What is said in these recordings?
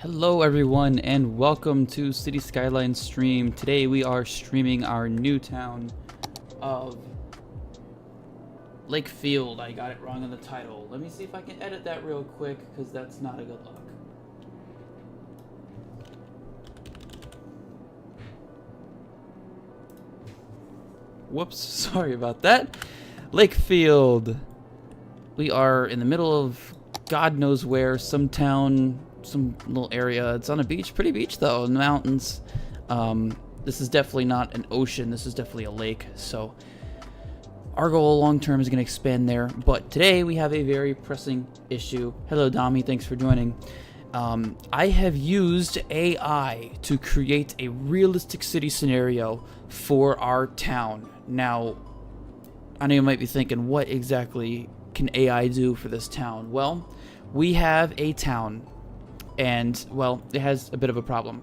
Hello everyone and welcome to City Skyline Stream. Today we are streaming our new town of Lakefield. I got it wrong in the title. Let me see if I can edit that real quick because that's not a good look. Whoops, sorry about that. Lakefield. We are in the middle of God knows where, some town, some little area. It's on a beach, pretty beach though, in the mountains. This is definitely not an ocean, this is definitely a lake, so our goal long term is going to expand there. But today we have a very pressing issue. Hello Dami, thanks for joining. I have used AI to create a realistic city scenario for our town. Now, I know you might be thinking, what exactly can AI do for this town? Well, we have a town, and, well, it has a bit of a problem.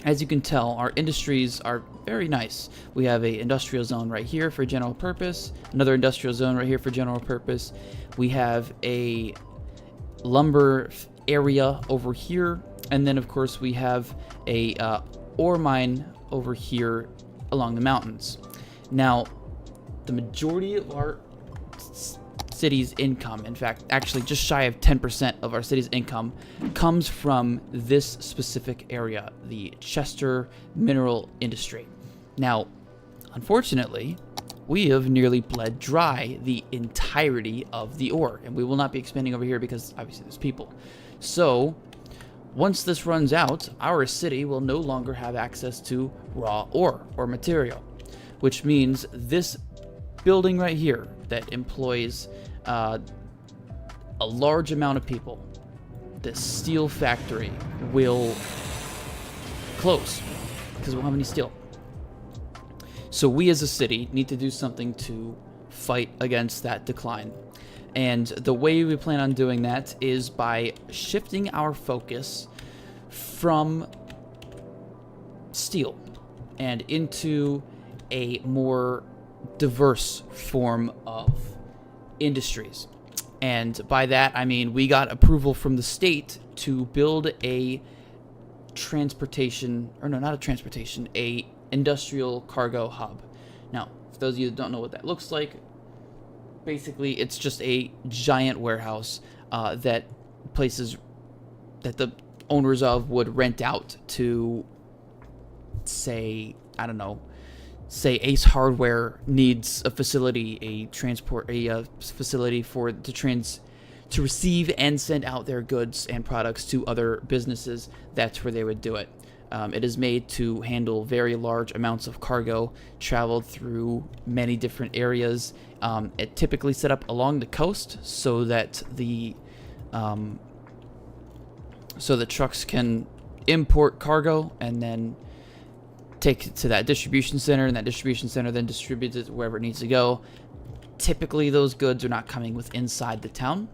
As you can tell, our industries are very nice. We have a industrial zone right here for general purpose, another industrial zone right here for general purpose. We have a lumber area over here, and then of course we have a ore mine over here along the mountains. Now, the majority of our city's income, in fact, actually just shy of 10% of our city's income, comes from this specific area, the Chester mineral industry. Now, unfortunately, we have nearly bled dry the entirety of the ore, and we will not be expanding over here because obviously there's people. So, once this runs out, our city will no longer have access to raw ore or material, which means this building right here that employs a large amount of people, this steel factory, will close because we won't have any steel. So we as a city need to do something to fight against that decline. And the way we plan on doing that is by shifting our focus from steel and into a more diverse form of industries. And by that I mean we got approval from the state to build a industrial cargo hub. Now, for those of you that don't know what that looks like, basically it's just a giant warehouse that the owners of would rent out to, say, I don't know, say Ace Hardware needs a facility, a facility to receive and send out their goods and products to other businesses. That's where they would do it. It is made to handle very large amounts of cargo traveled through many different areas. It typically set up along the coast so that the trucks can import cargo and then take it to that distribution center, and that distribution center then distributes it wherever it needs to go. Typically, those goods are not coming with inside the town,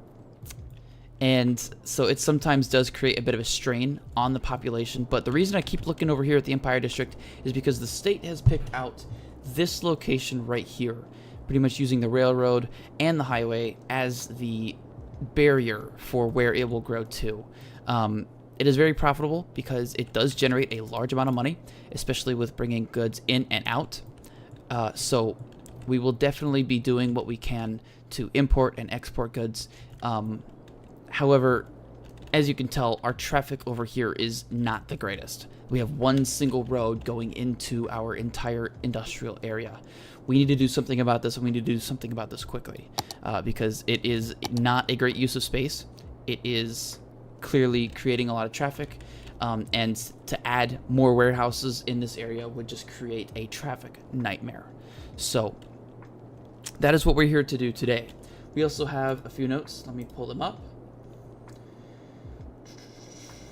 and so it sometimes does create a bit of a strain on the population. But the reason I keep looking over here at the Empire District is because the state has picked out this location right here, pretty much using the railroad and the highway as the barrier for where it will grow to. It is very profitable because it does generate a large amount of money, especially with bringing goods in and out. So we will definitely be doing what we can to import and export goods. However, as you can tell, our traffic over here is not the greatest. We have one single road going into our entire industrial area. We need to do something about this, and we need to do something about this quickly because it is not a great use of space. It is clearly creating a lot of traffic, and to add more warehouses in this area would just create a traffic nightmare. So that is what we're here to do today. We also have a few notes. Let me pull them up.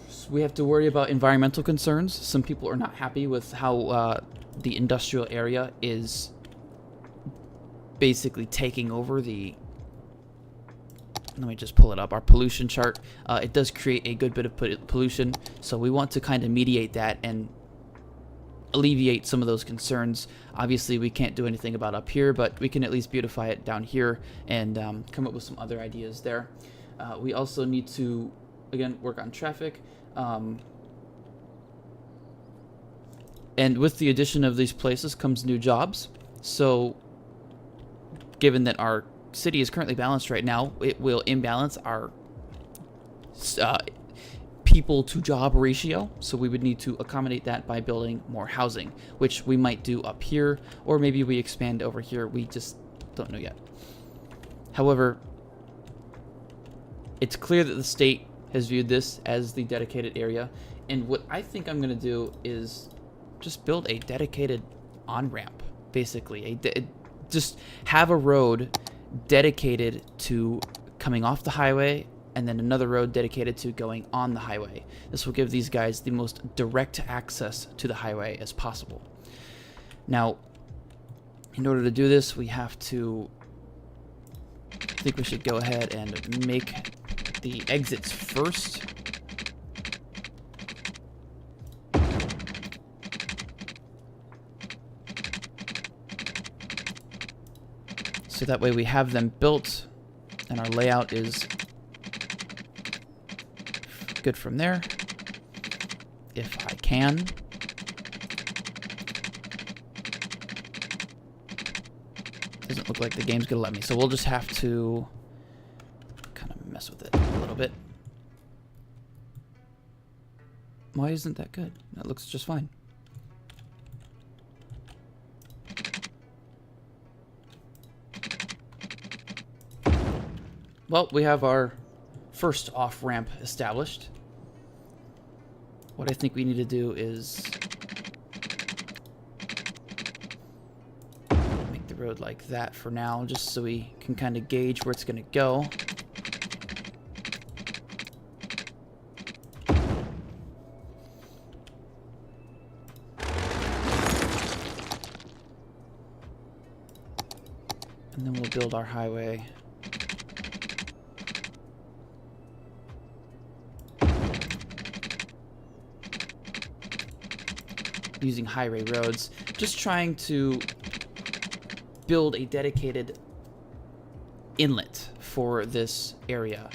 So we have to worry about environmental concerns. Some people are not happy with how the industrial area is basically taking over the... Let me just pull it up. Our pollution chart. It does create a good bit of pollution, so we want to kind of mediate that and alleviate some of those concerns. Obviously, we can't do anything about up here, but we can at least beautify it down here and come up with some other ideas there. We also need to, again, work on traffic. And with the addition of these places comes new jobs. So, given that our city is currently balanced right now, it will imbalance our people to job ratio. So we would need to accommodate that by building more housing, which we might do up here, or maybe we expand over here. We just don't know yet. However, it's clear that the state has viewed this as the dedicated area. And what I think I'm going to do is just build a dedicated on-ramp, basically. Just have a road dedicated to coming off the highway, and then another road dedicated to going on the highway. This will give these guys the most direct access to the highway as possible. Now, in order to do this, we have to... I think we should go ahead and make the exits first. So that way we have them built and our layout is good from there, if I can. Doesn't look like the game's gonna let me, so we'll just have to kind of mess with it a little bit. Why isn't that good? That looks just fine. Well, we have our first off-ramp established. What I think we need to do is make the road like that for now, just so we can kind of gauge where it's going to go. And then we'll build our highway. Using highway roads, just trying to build a dedicated inlet for this area.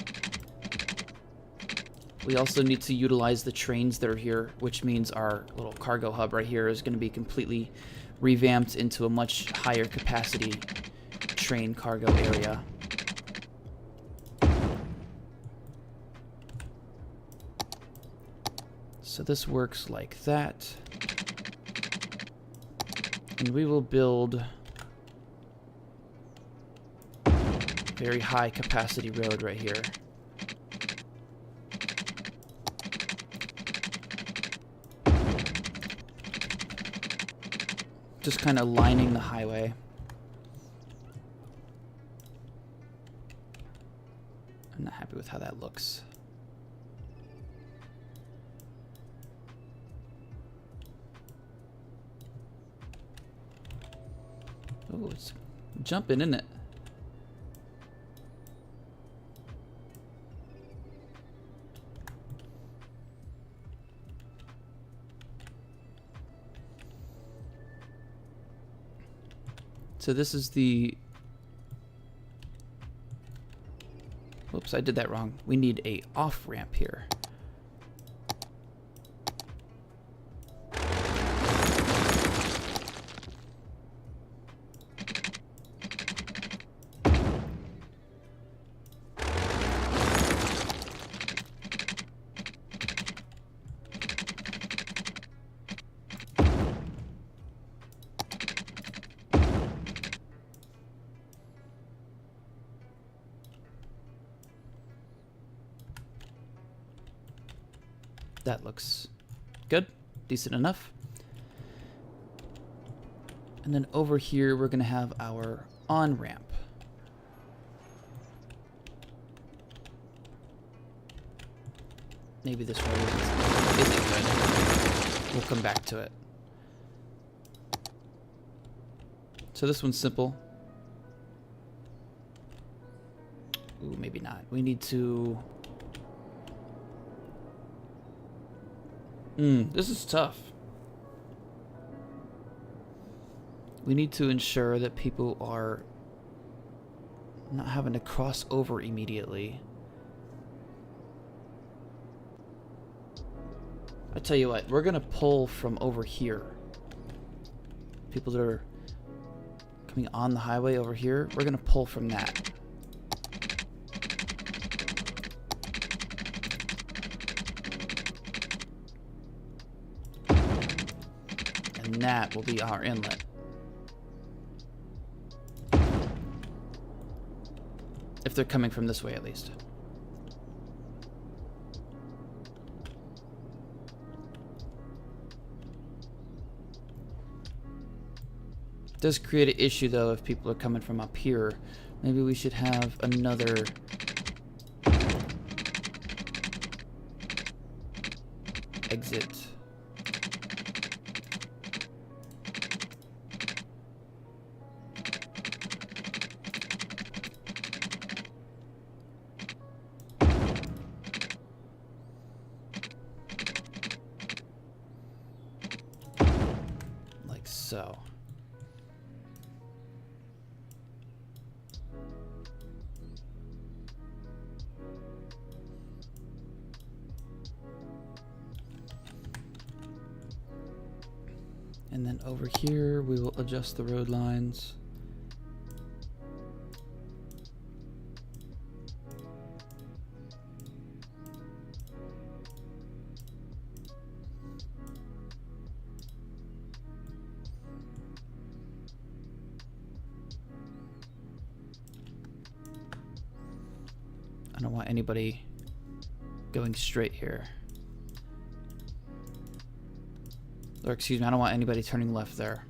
We also need to utilize the trains that are here, which means our little cargo hub right here is going to be completely revamped into a much higher capacity train cargo area. So this works like that. And we will build a very high capacity road right here. Just kind of lining the highway. I'm not happy with how that looks. Oh, it's jumping, isn't it? So this is the... Whoops, I did that wrong. We need a off-ramp here. That looks good, decent enough. And then over here, we're going to have our on-ramp. Maybe this road isn't good. We'll come back to it. So this one's simple. Ooh, maybe not. We need to... this is tough. We need to ensure that people are not having to cross over immediately. I tell you what, we're gonna pull from over here. People that are coming on the highway over here, we're gonna pull from that. And that will be our inlet. If they're coming from this way, at least. It does create an issue, though, if people are coming from up here. Maybe we should have another exit. Like so. And then over here, we will adjust the road lines. I don't want anybody going straight here. Or excuse me, I don't want anybody turning left there.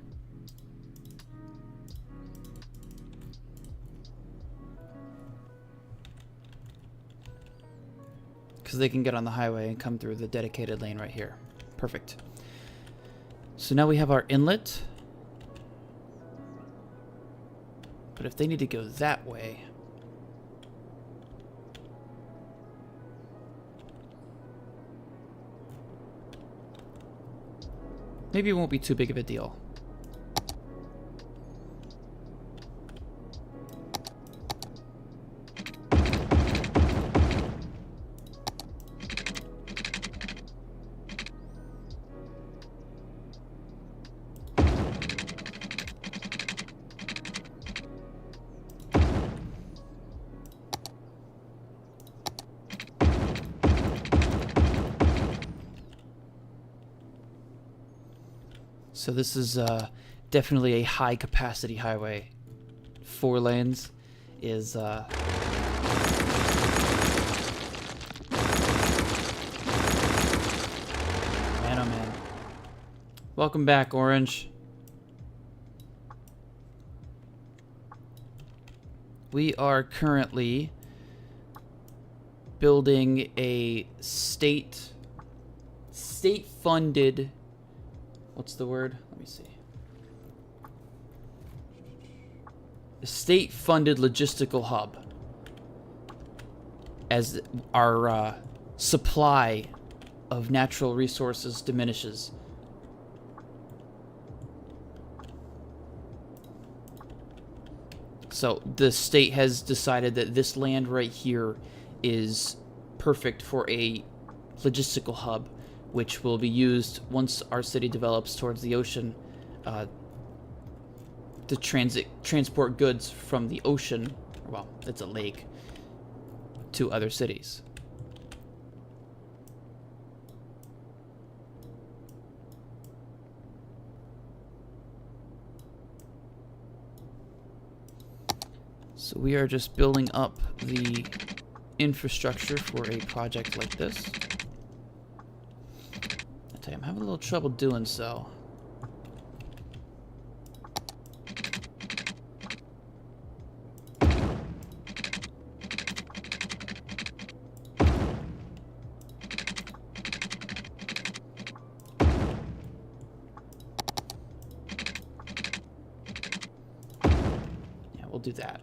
Because they can get on the highway and come through the dedicated lane right here. Perfect. So now we have our inlet. But if they need to go that way... maybe it won't be too big of a deal. So this is definitely a high capacity highway. 4 lanes is man, oh man. Welcome back, Orange. We are currently building a state-funded, what's the word? Let me see. A state-funded logistical hub. As our supply of natural resources diminishes. So the state has decided that this land right here is perfect for a logistical hub, which will be used once our city develops towards the ocean to transport goods from the ocean, well, it's a lake, to other cities. So we are just building up the infrastructure for a project like this. I tell you, I'm having a little trouble doing so. Yeah, we'll do that.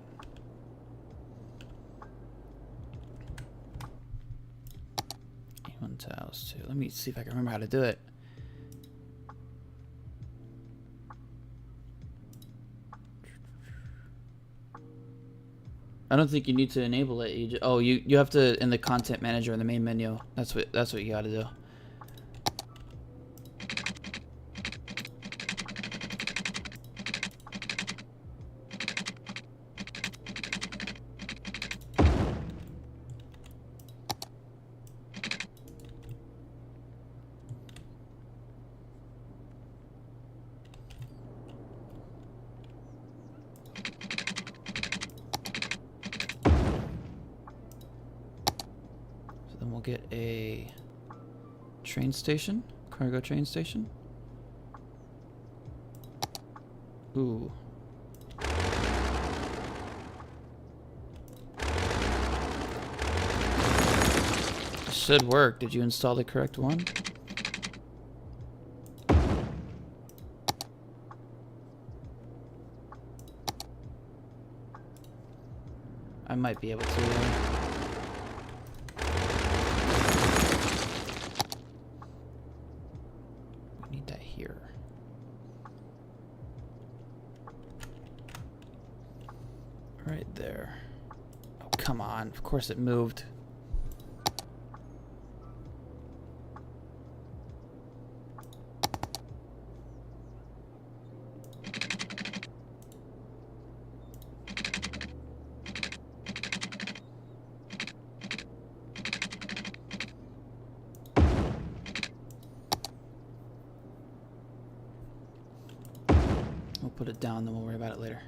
Tiles too. Let me see if I can remember how to do it. I don't think you need to enable it. You have to in the content manager in the main menu. That's what you got to do. get a train station, cargo train station. Ooh. This should work. Did you install the correct one? I might be able to. We need that here. Right there. Oh, come on. Of course it moved. We'll put it down, then we'll worry about it later.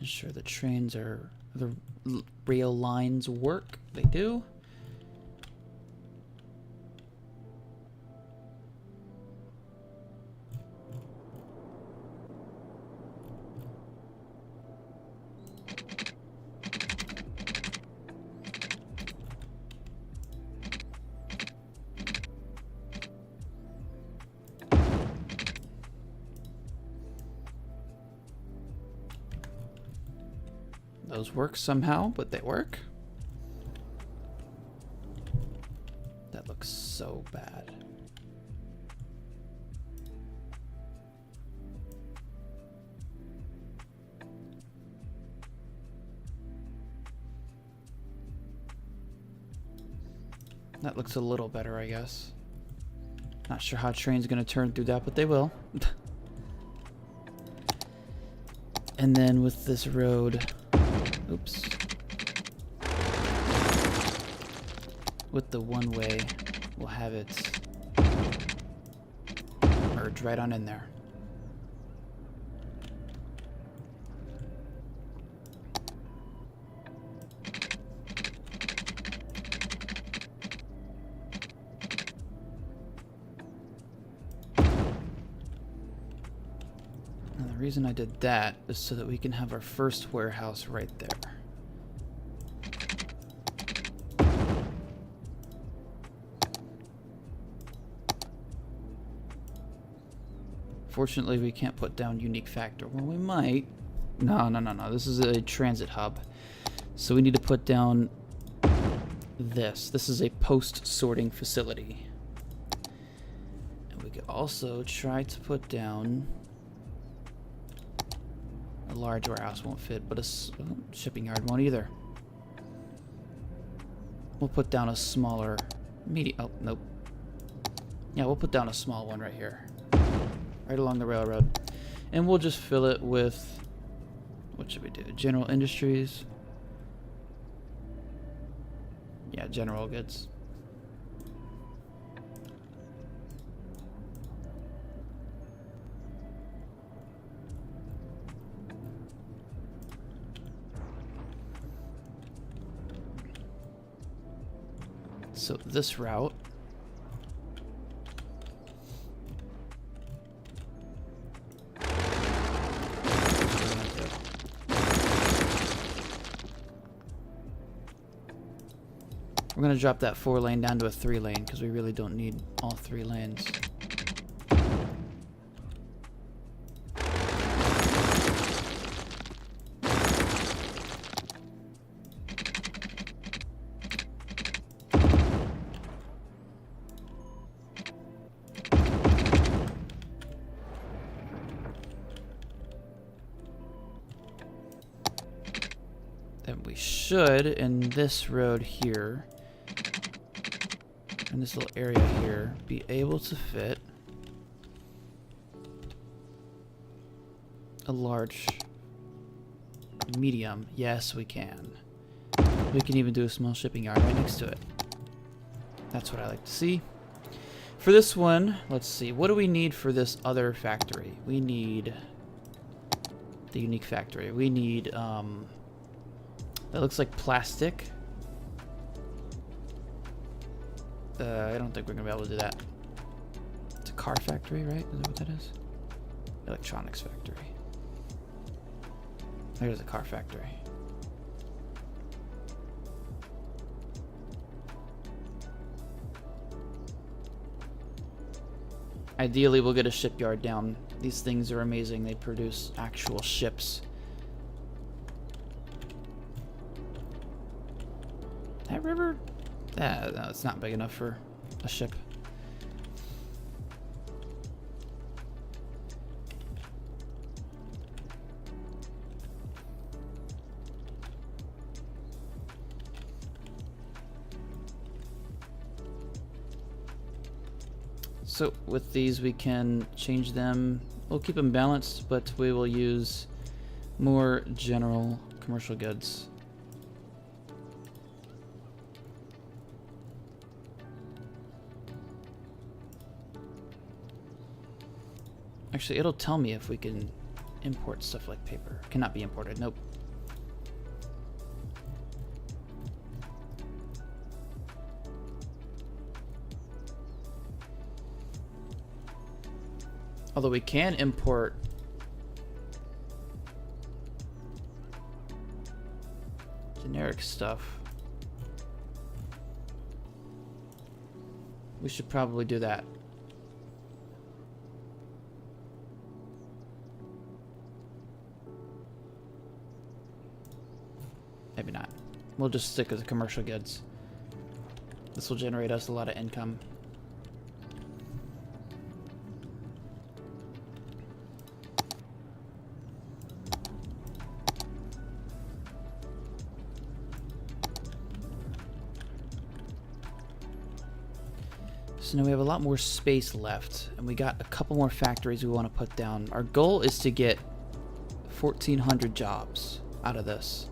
Ensure the trains are, the rail lines work. They do. Those work somehow, but they work. That looks so bad. That looks a little better, I guess. Not sure how train's gonna turn through that, but they will. And then with this road, oops. With the one way, we'll have it merge right on in there. And the reason I did that is so that we can have our first warehouse right there. Fortunately, we can't put down unique factor. Well, we might. No. This is a transit hub. So we need to put down this. This is a post-sorting facility. And we could also try to put down a large warehouse. Won't fit, but a shipping yard won't either. We'll put down a smaller medium. Oh, nope. Yeah, we'll put down a small one right here. Right along the railroad. And we'll just fill it with, what should we do? General industries. Yeah, general goods. So this route, we're going to drop that 4-lane down to a 3-lane because we really don't need all 3 lanes. Then we should, in this road here, in this little area here, be able to fit a large, medium? Yes, we can. We can even do a small shipping yard right next to it. That's what I like to see. For this one, let's see. What do we need for this other factory? We need the unique factory. We need, that looks like plastic. I don't think we're going to be able to do that. It's a car factory, right? Is that what that is? Electronics factory. There's a car factory. Ideally, we'll get a shipyard down. These things are amazing. They produce actual ships. That river? No, it's not big enough for a ship. So with these we can change them. We'll keep them balanced, but we will use more general commercial goods. Actually, it'll tell me if we can import stuff like paper. Cannot be imported. Nope. Although we can import generic stuff. We should probably do that. Maybe not. We'll just stick with the commercial goods. This will generate us a lot of income. So now we have a lot more space left, and we got a couple more factories we want to put down. Our goal is to get 1,400 jobs out of this.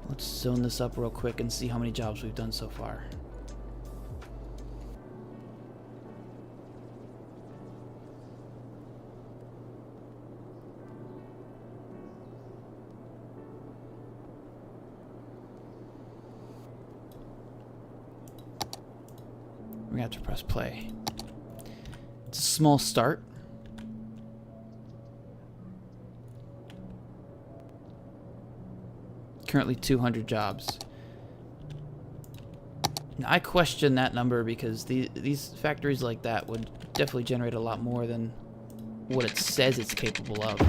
Let's zone this up real quick and see how many jobs we've done so far. We have to press play. It's a small start. Currently 200 jobs. Now, I question that number because these factories like that would definitely generate a lot more than what it says it's capable of.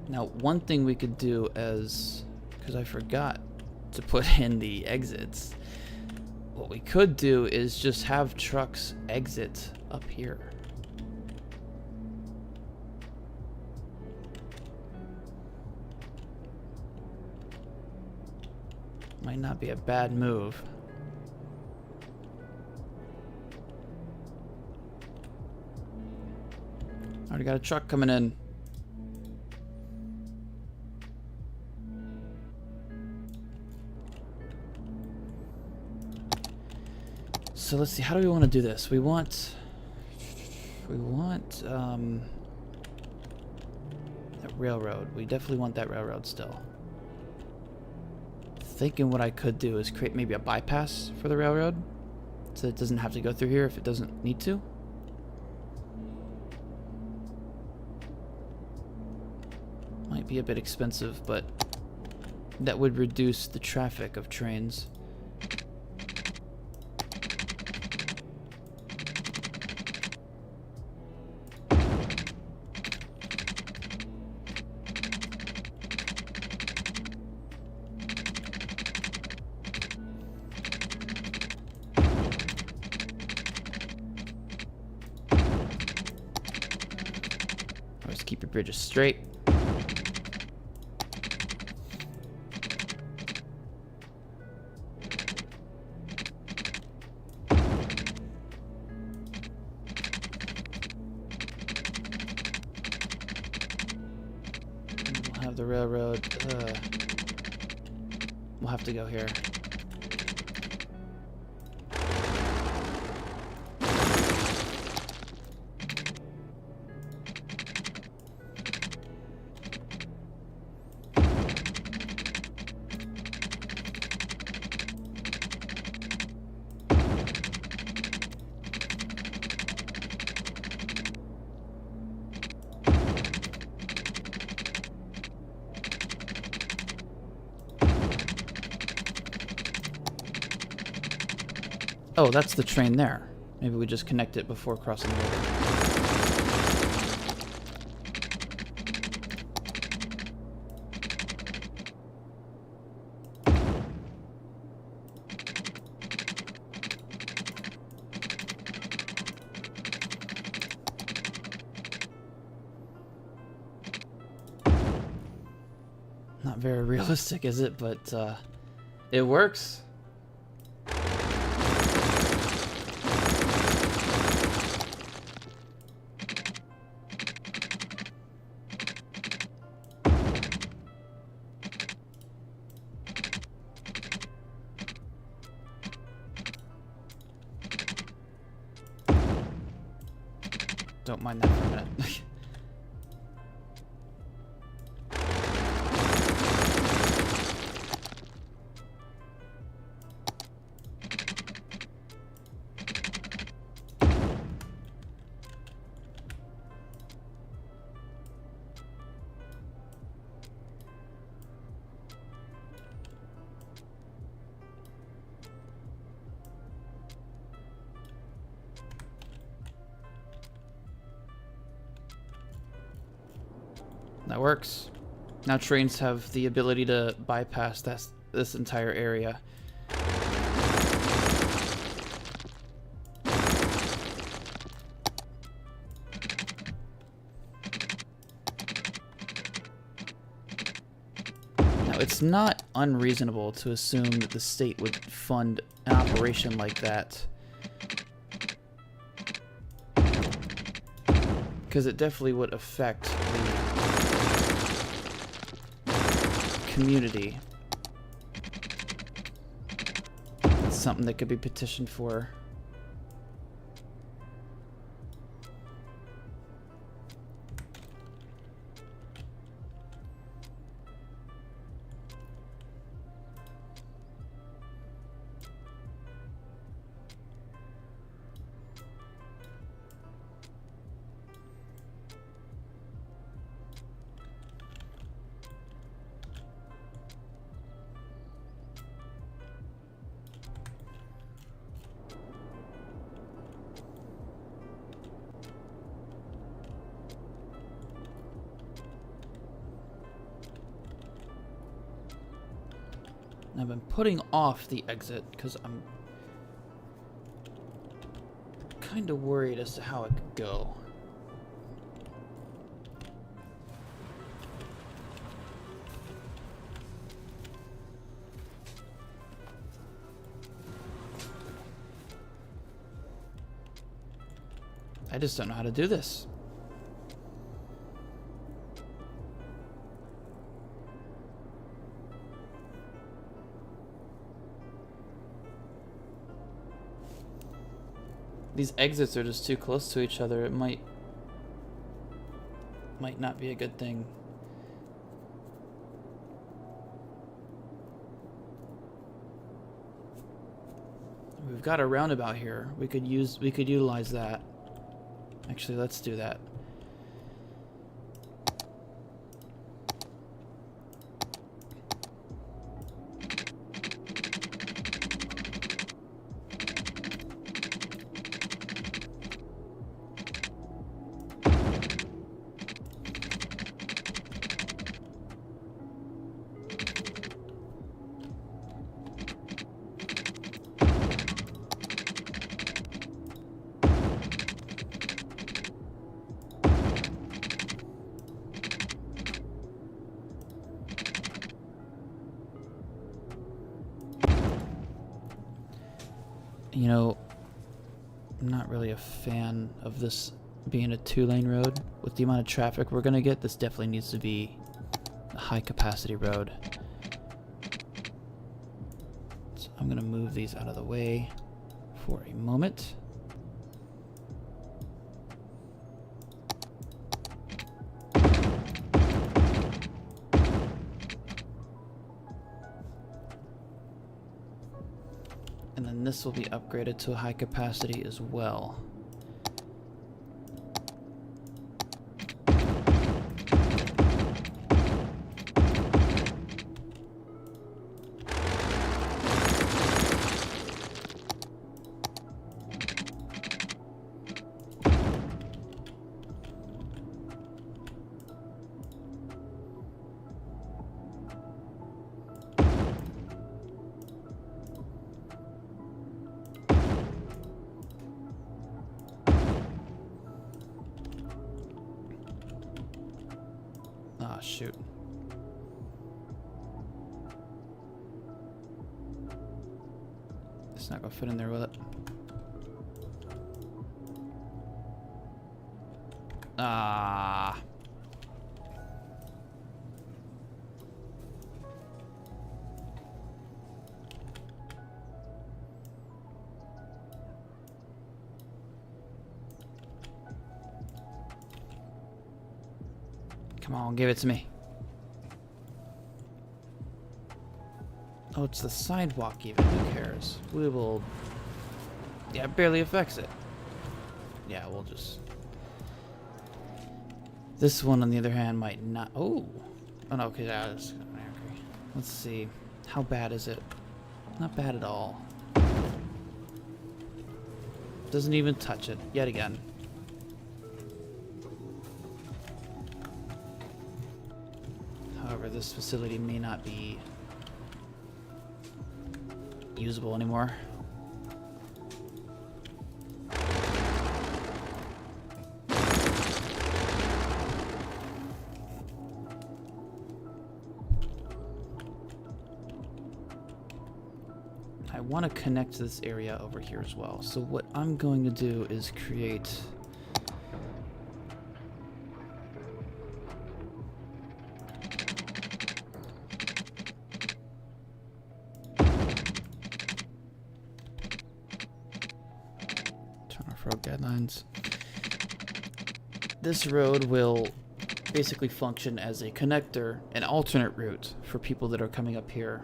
Now, one thing we could do is, because I forgot to put in the exits, what we could do is just have trucks exit up here. Might not be a bad move. Already got a truck coming in. So let's see, how do we want to do this? We want that railroad. We definitely want that railroad still. Thinking what I could do is create maybe a bypass for the railroad so it doesn't have to go through here if it doesn't need to. Might be a bit expensive, but that would reduce the traffic of trains. Bridge is straight. We'll have the railroad. We'll have to go here. Oh, that's the train there. Maybe we just connect it before crossing the river. Not very realistic, is it? But it works. Don't mind that for a minute. That works. Now trains have the ability to bypass this entire area. Now it's not unreasonable to assume that the state would fund an operation like that, because it definitely would affect the community. It's something that could be petitioned for. I've been putting off the exit because I'm kind of worried as to how it could go. I just don't know how to do this. These exits are just too close to each other. It might not be a good thing. We've got a roundabout here. We could utilize that. Actually, let's do that. You know, I'm not really a fan of this being a 2-lane road. With the amount of traffic we're gonna get, this definitely needs to be a high-capacity road. So I'm gonna move these out of the way for a moment. And then this will be upgraded to a high capacity as well. Ah, shoot. It's not gonna fit in there, will it? Ah. Come on, give it to me. Oh, it's the sidewalk even. Who cares? We will... Yeah, it barely affects it. Yeah, we'll just... This one, on the other hand, might not... Oh! Oh, no, okay, yeah, that's... Let's see. How bad is it? Not bad at all. Doesn't even touch it. Yet again. However, this facility may not be usable anymore. I want to connect to this area over here as well. So what I'm going to do is create... road guidelines. This road will basically function as a connector, an alternate route for people that are coming up here.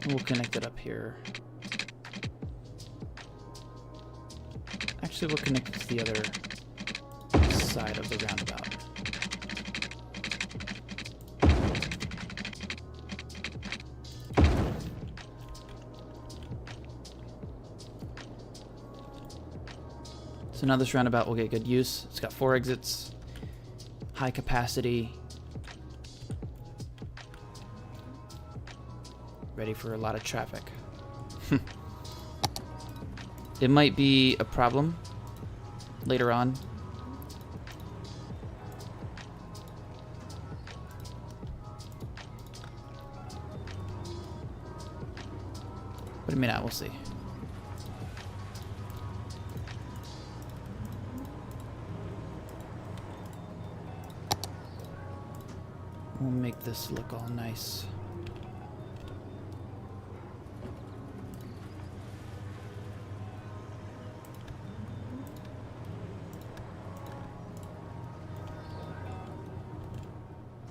We'll connect it up here. Actually, we'll connect it to the other side of the roundabout. So now this roundabout will get good use. It's got 4 exits, high capacity, ready for a lot of traffic. It might be a problem later on. But it may not, we'll see. We'll make this look all nice.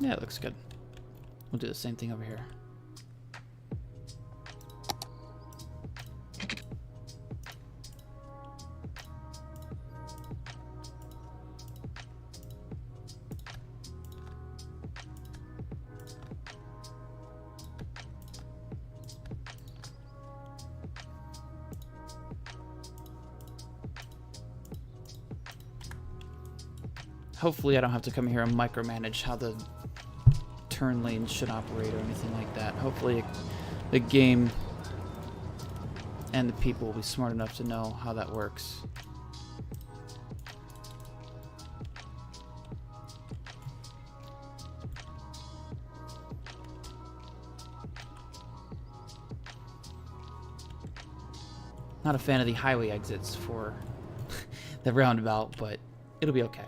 Yeah, it looks good. We'll do the same thing over here. Hopefully I don't have to come here and micromanage how the turn lanes should operate or anything like that. Hopefully the game and the people will be smart enough to know how that works. Not a fan of the highway exits for the roundabout, but it'll be okay.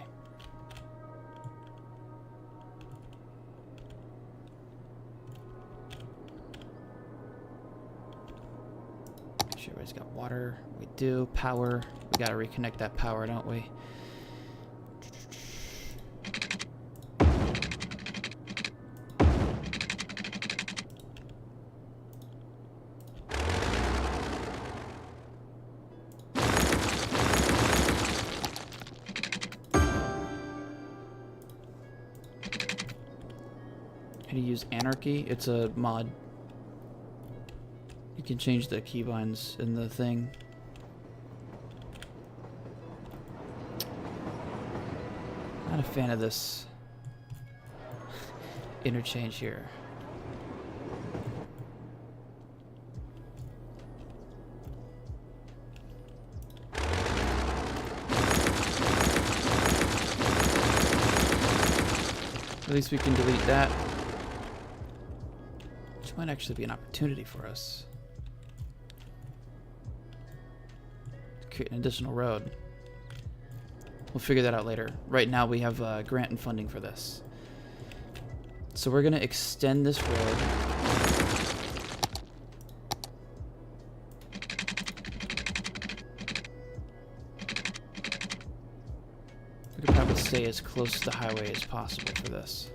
Make sure everybody's got water. We do. Power. We gotta reconnect that power, don't we? How to use Anarchy? It's a mod. You can change the keybinds in the thing. Not a fan of this interchange here. At least we can delete that. Which might actually be an opportunity for us. Create an additional road. We'll figure that out later. Right now we have grant and funding for this. So we're going to extend this road. We could probably stay as close to the highway as possible for this.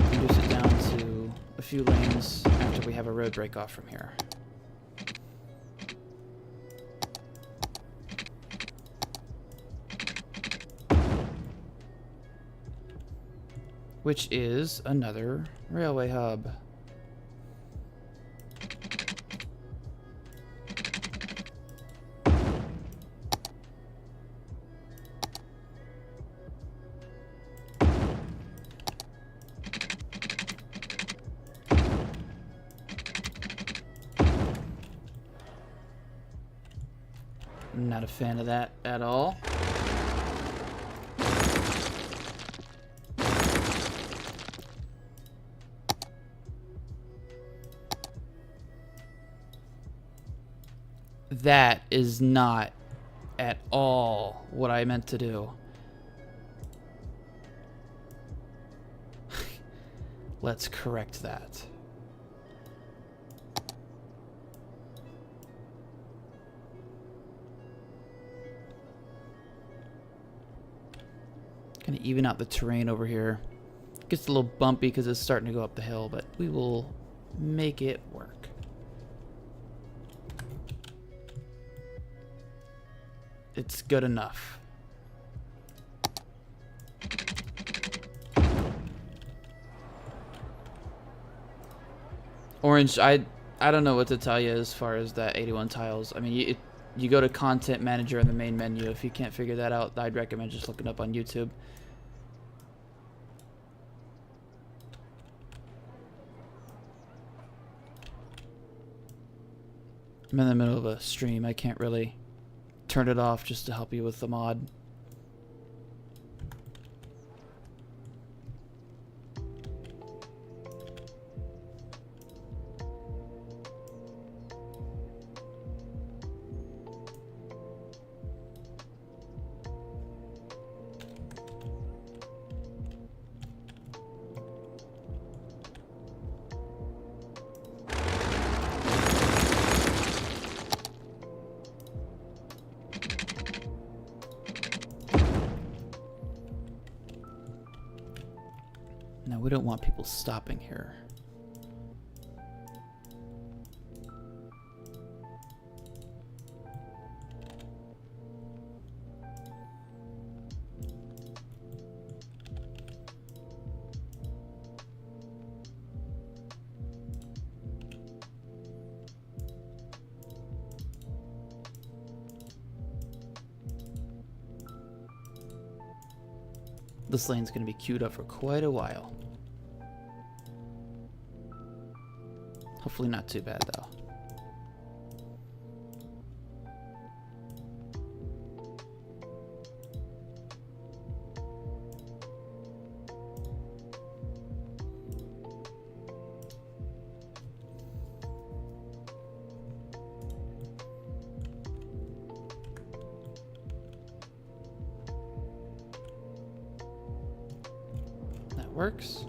Reduce it down to a few lanes after we have a road break off from here. Which is another railway hub. Not a fan of that at all. That is not at all what I meant to do. Let's correct that. Gonna even out the terrain over here. Gets a little bumpy because it's starting to go up the hill, but we will make it work. It's good enough. Orange, I don't know what to tell you as far as that 81 tiles. I mean, you go to Content Manager in the main menu. If you can't figure that out, I'd recommend just looking up on YouTube. I'm in the middle of a stream. I can't really turn it off just to help you with the mod. No, we don't want people stopping here. This lane's going to be queued up for quite a while. Hopefully not too bad, though. That works.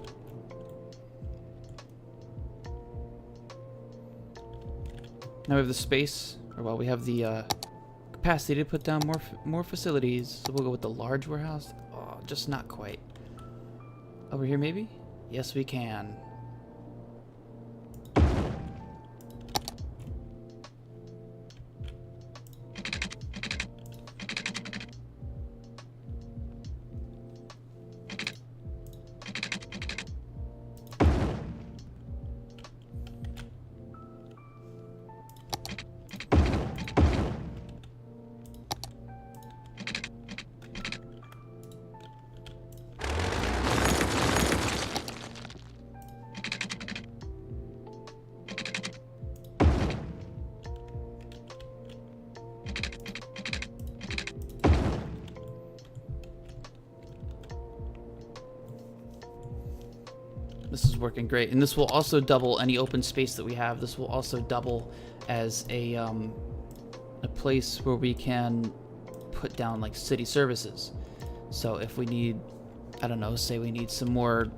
Now we have the space, or well, we have the capacity to put down more facilities. So we'll go with the large warehouse. Oh, just not quite. Over here, maybe? Yes, we can. This is working great, and this will also double any open space that we have. This will also double as a place where we can put down like city services. So if we need, I don't know, say we need some more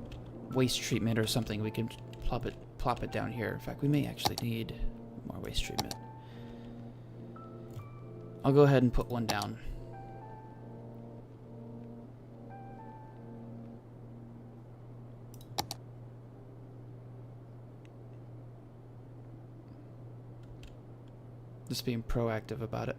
waste treatment or something, we can plop it down here. In fact, we may actually need more waste treatment. I'll go ahead and put one down. Just being proactive about it.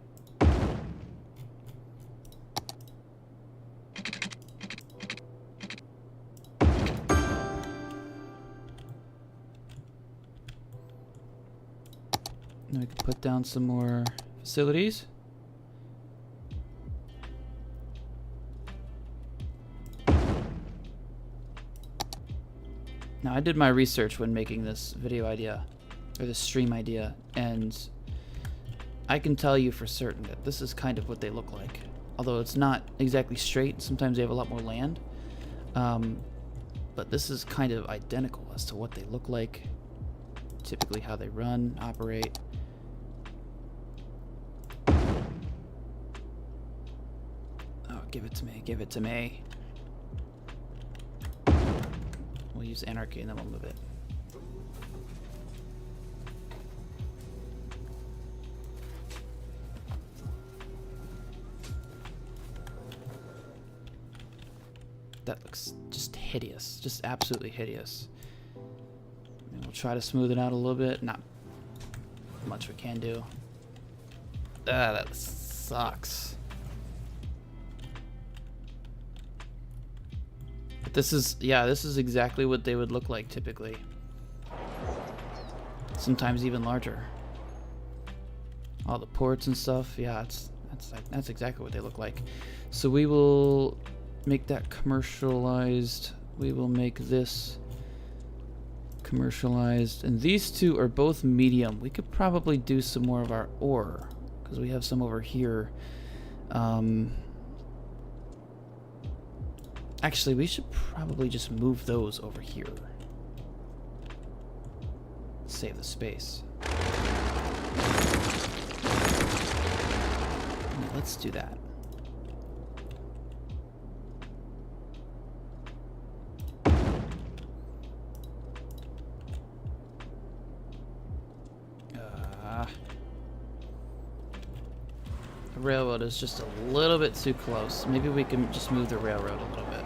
Then we can put down some more facilities. Now I did my research when making this video idea, or this stream idea, and I can tell you for certain that this is kind of what they look like. Although it's not exactly straight, sometimes they have a lot more land. But this is kind of identical as to what they look like, typically how they run, operate. Oh, give it to me, give it to me. We'll use anarchy and then we'll move it. That looks just hideous, just absolutely hideous. And we'll try to smooth it out a little bit. Not much we can do. Ah, that sucks. But this is, yeah, this is exactly what they would look like typically. Sometimes even larger. All the ports and stuff, yeah, that's exactly what they look like. So we will make that commercialized. We will make this commercialized, and these two are both medium. We could probably do some more of our ore because we have some over here. Actually, we should probably just move those over here. Save the space. Yeah, let's do that. The railroad is just a little bit too close. Maybe we can just move the railroad a little bit.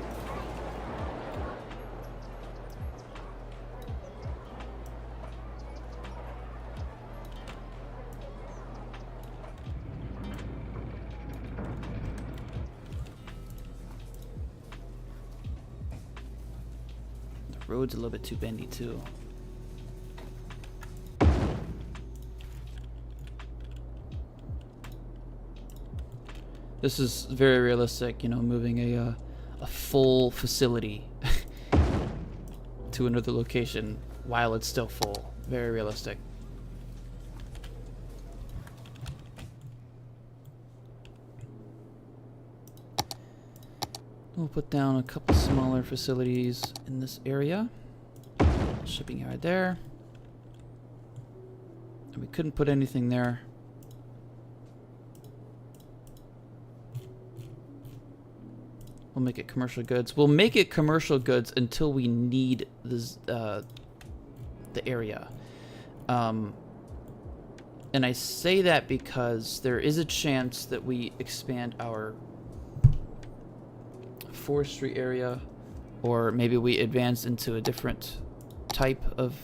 The road's a little bit too bendy too. This is very realistic, you know, moving a a full facility to another location while it's still full. Very realistic. We'll put down a couple smaller facilities in this area. Shipping yard there. And we couldn't put anything there. We'll make it commercial goods. We'll make it commercial goods until we need this, the area. And I say that because there is a chance that we expand our forestry area, or maybe we advance into a different type of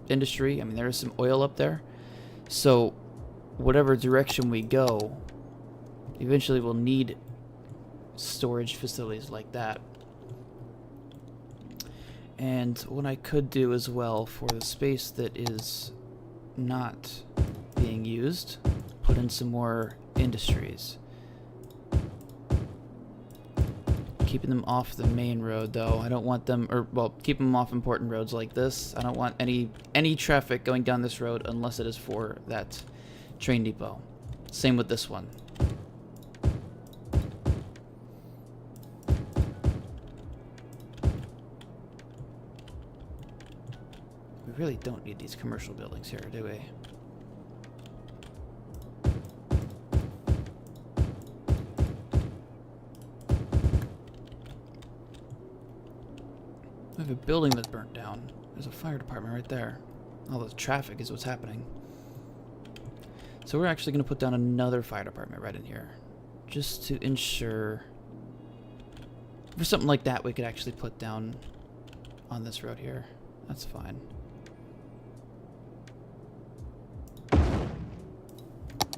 industry. I mean, there is some oil up there. So whatever direction we go, eventually we'll need storage facilities like that. And what I could do as well for the space that is not being used, put in some more industries. Keeping them off the main road though. I don't want them, or well, keep them off important roads like this. I don't want any traffic going down this road unless it is for that train depot. Same with this one. We really don't need these commercial buildings here, do we? We have a building that's burnt down. There's a fire department right there. All the traffic is what's happening. So we're actually going to put down another fire department right in here, just to ensure. For something like that, we could actually put down on this road here. That's fine.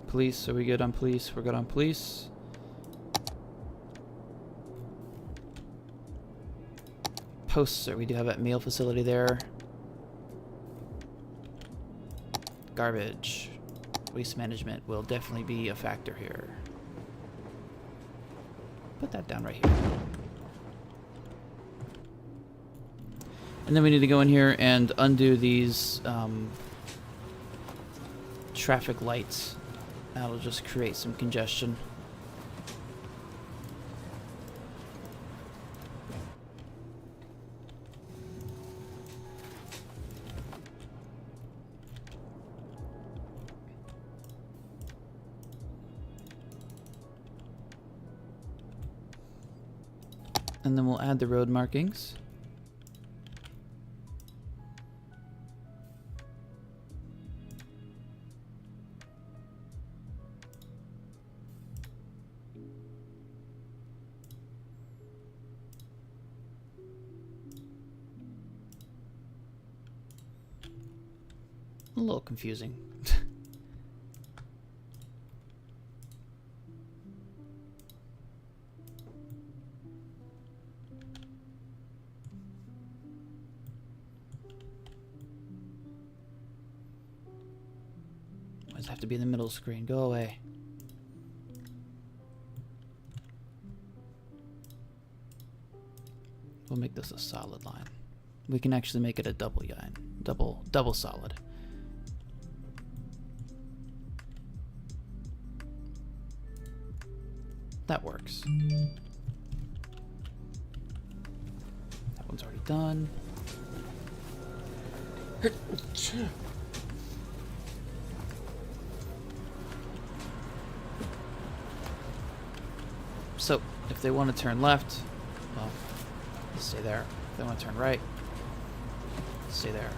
Police, are we good on police? We're good on police. Posts, we do have that meal facility there. Garbage. Waste management will definitely be a factor here. Put that down right here. And then we need to go in here and undo these traffic lights. That'll just create some congestion. And then we'll add the road markings. A little confusing. Why does it have to be in the middle screen? Go away. We'll make this a solid line. We can actually make it a double line. Double solid. That works. That one's already done. So, if they want to turn left, well, stay there. If they want to turn right, stay there.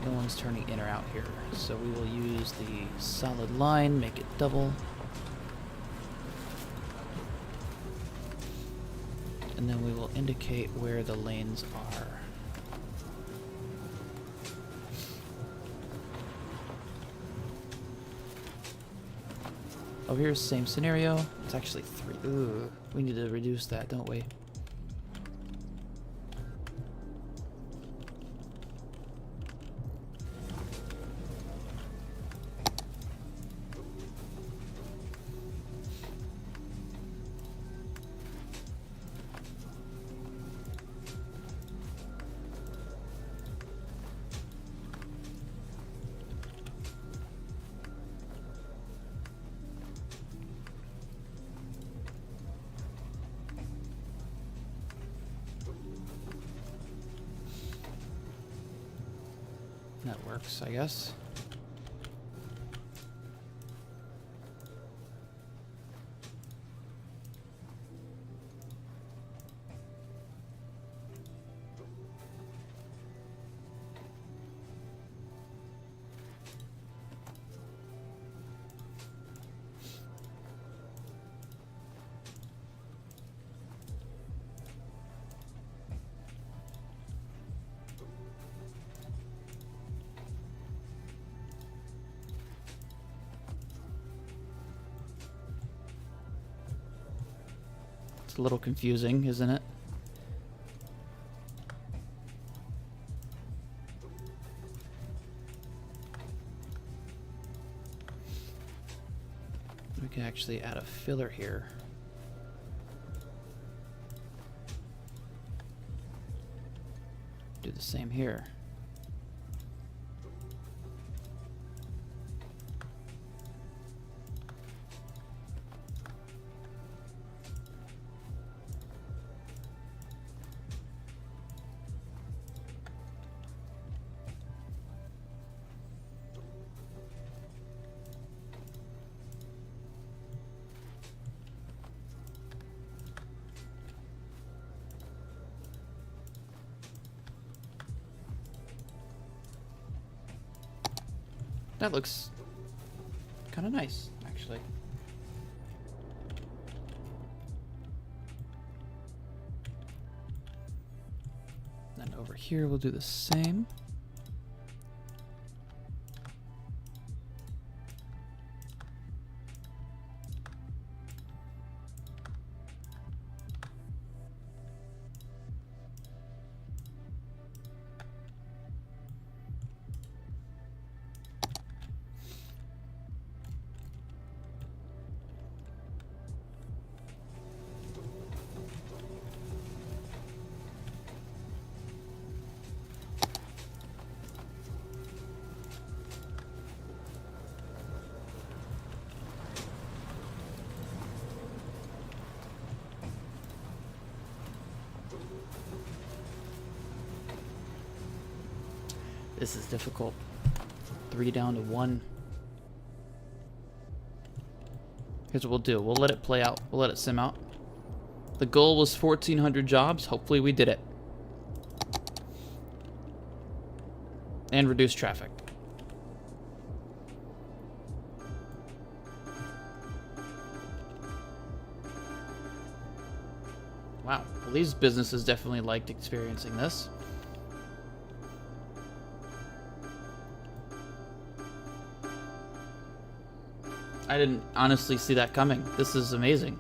No one's turning in or out here. So we will use the solid line, make it double. And then we will indicate where the lanes are. Over here, same scenario. It's actually 3. Ooh, we need to reduce that, don't we? That works, I guess. A little confusing, isn't it? We can actually add a filler here. Do the same here. That looks kind of nice, actually. Then over here, we'll do the same. This is difficult. 3 down to 1. Here's what we'll do. We'll let it play out. We'll let it sim out. The goal was 1,400 jobs. Hopefully we did it. And reduce traffic. Wow. Well, these businesses definitely liked experiencing this. I didn't honestly see that coming. This is amazing.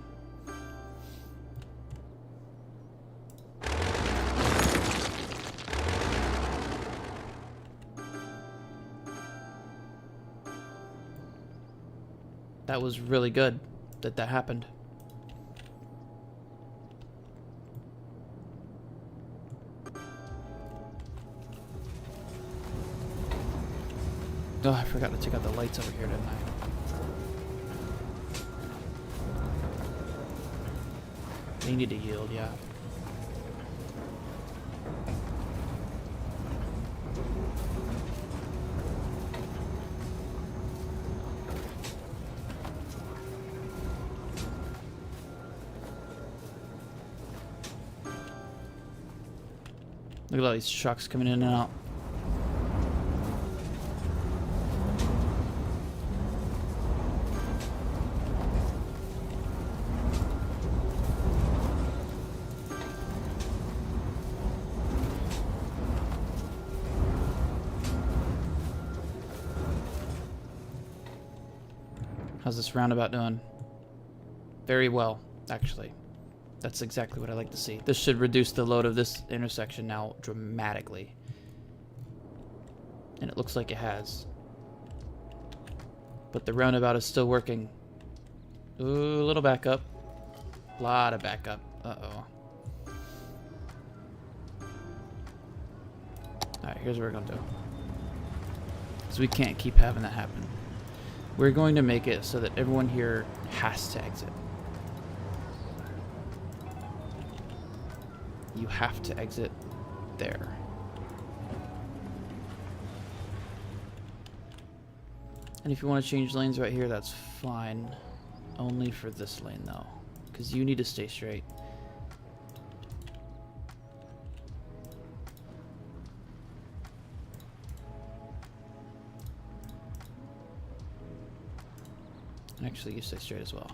That was really good that that happened. Oh, I forgot to take out the lights over here, didn't I? They need to yield, yeah. Look at all these trucks coming in and out. How's this roundabout doing? Very well, actually. That's exactly what I like to see. This should reduce the load of this intersection now dramatically. And it looks like it has. But the roundabout is still working. Ooh, a little backup. A lot of backup. Uh-oh. Alright, here's what we're gonna do. Because we can't keep having that happen. We're going to make it so that everyone here has to exit. You have to exit there. And if you want to change lanes right here, that's fine. Only for this lane, though. Because you need to stay straight. Actually, you stay straight as well.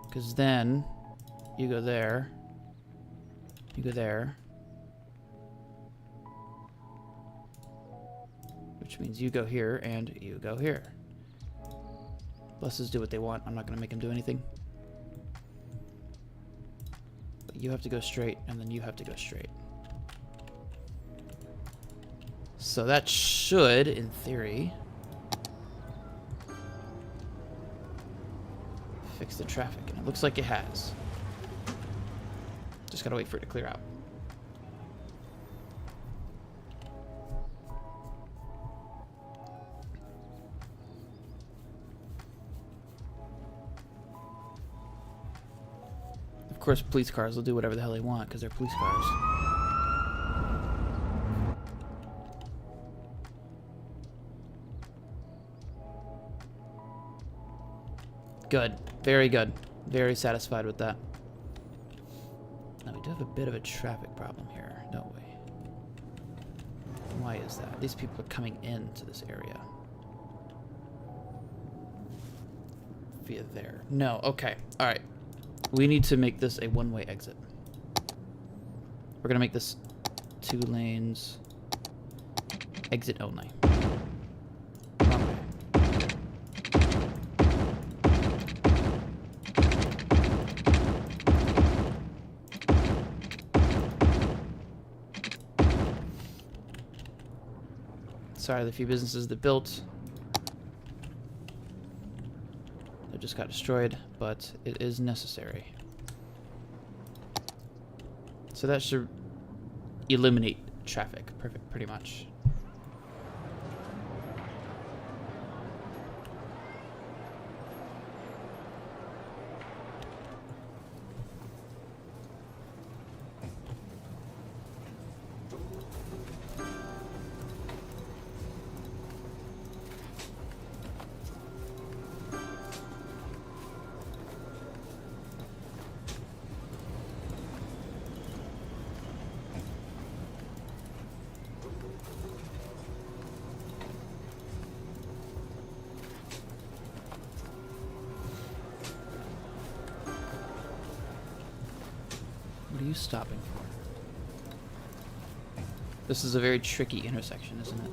Because then, you go there. You go there. Which means you go here, and you go here. Buses do what they want. I'm not going to make them do anything. But you have to go straight, and then you have to go straight. So that should, in theory, fix the traffic. And it looks like it has. Just got to wait for it to clear out. Of course, police cars will do whatever the hell they want because they're police cars. Good. Very good. Very satisfied with that. Now, we do have a bit of a traffic problem here, don't we? Why is that? These people are coming into this area. Via there. No, okay. Alright. We need to make this a one-way exit. We're gonna make this 2 lanes. Exit only. Wrong way. Sorry, the few businesses that built. They just got destroyed, but it is necessary. So that should eliminate traffic, pretty much. What are you stopping for? This is a very tricky intersection, isn't it?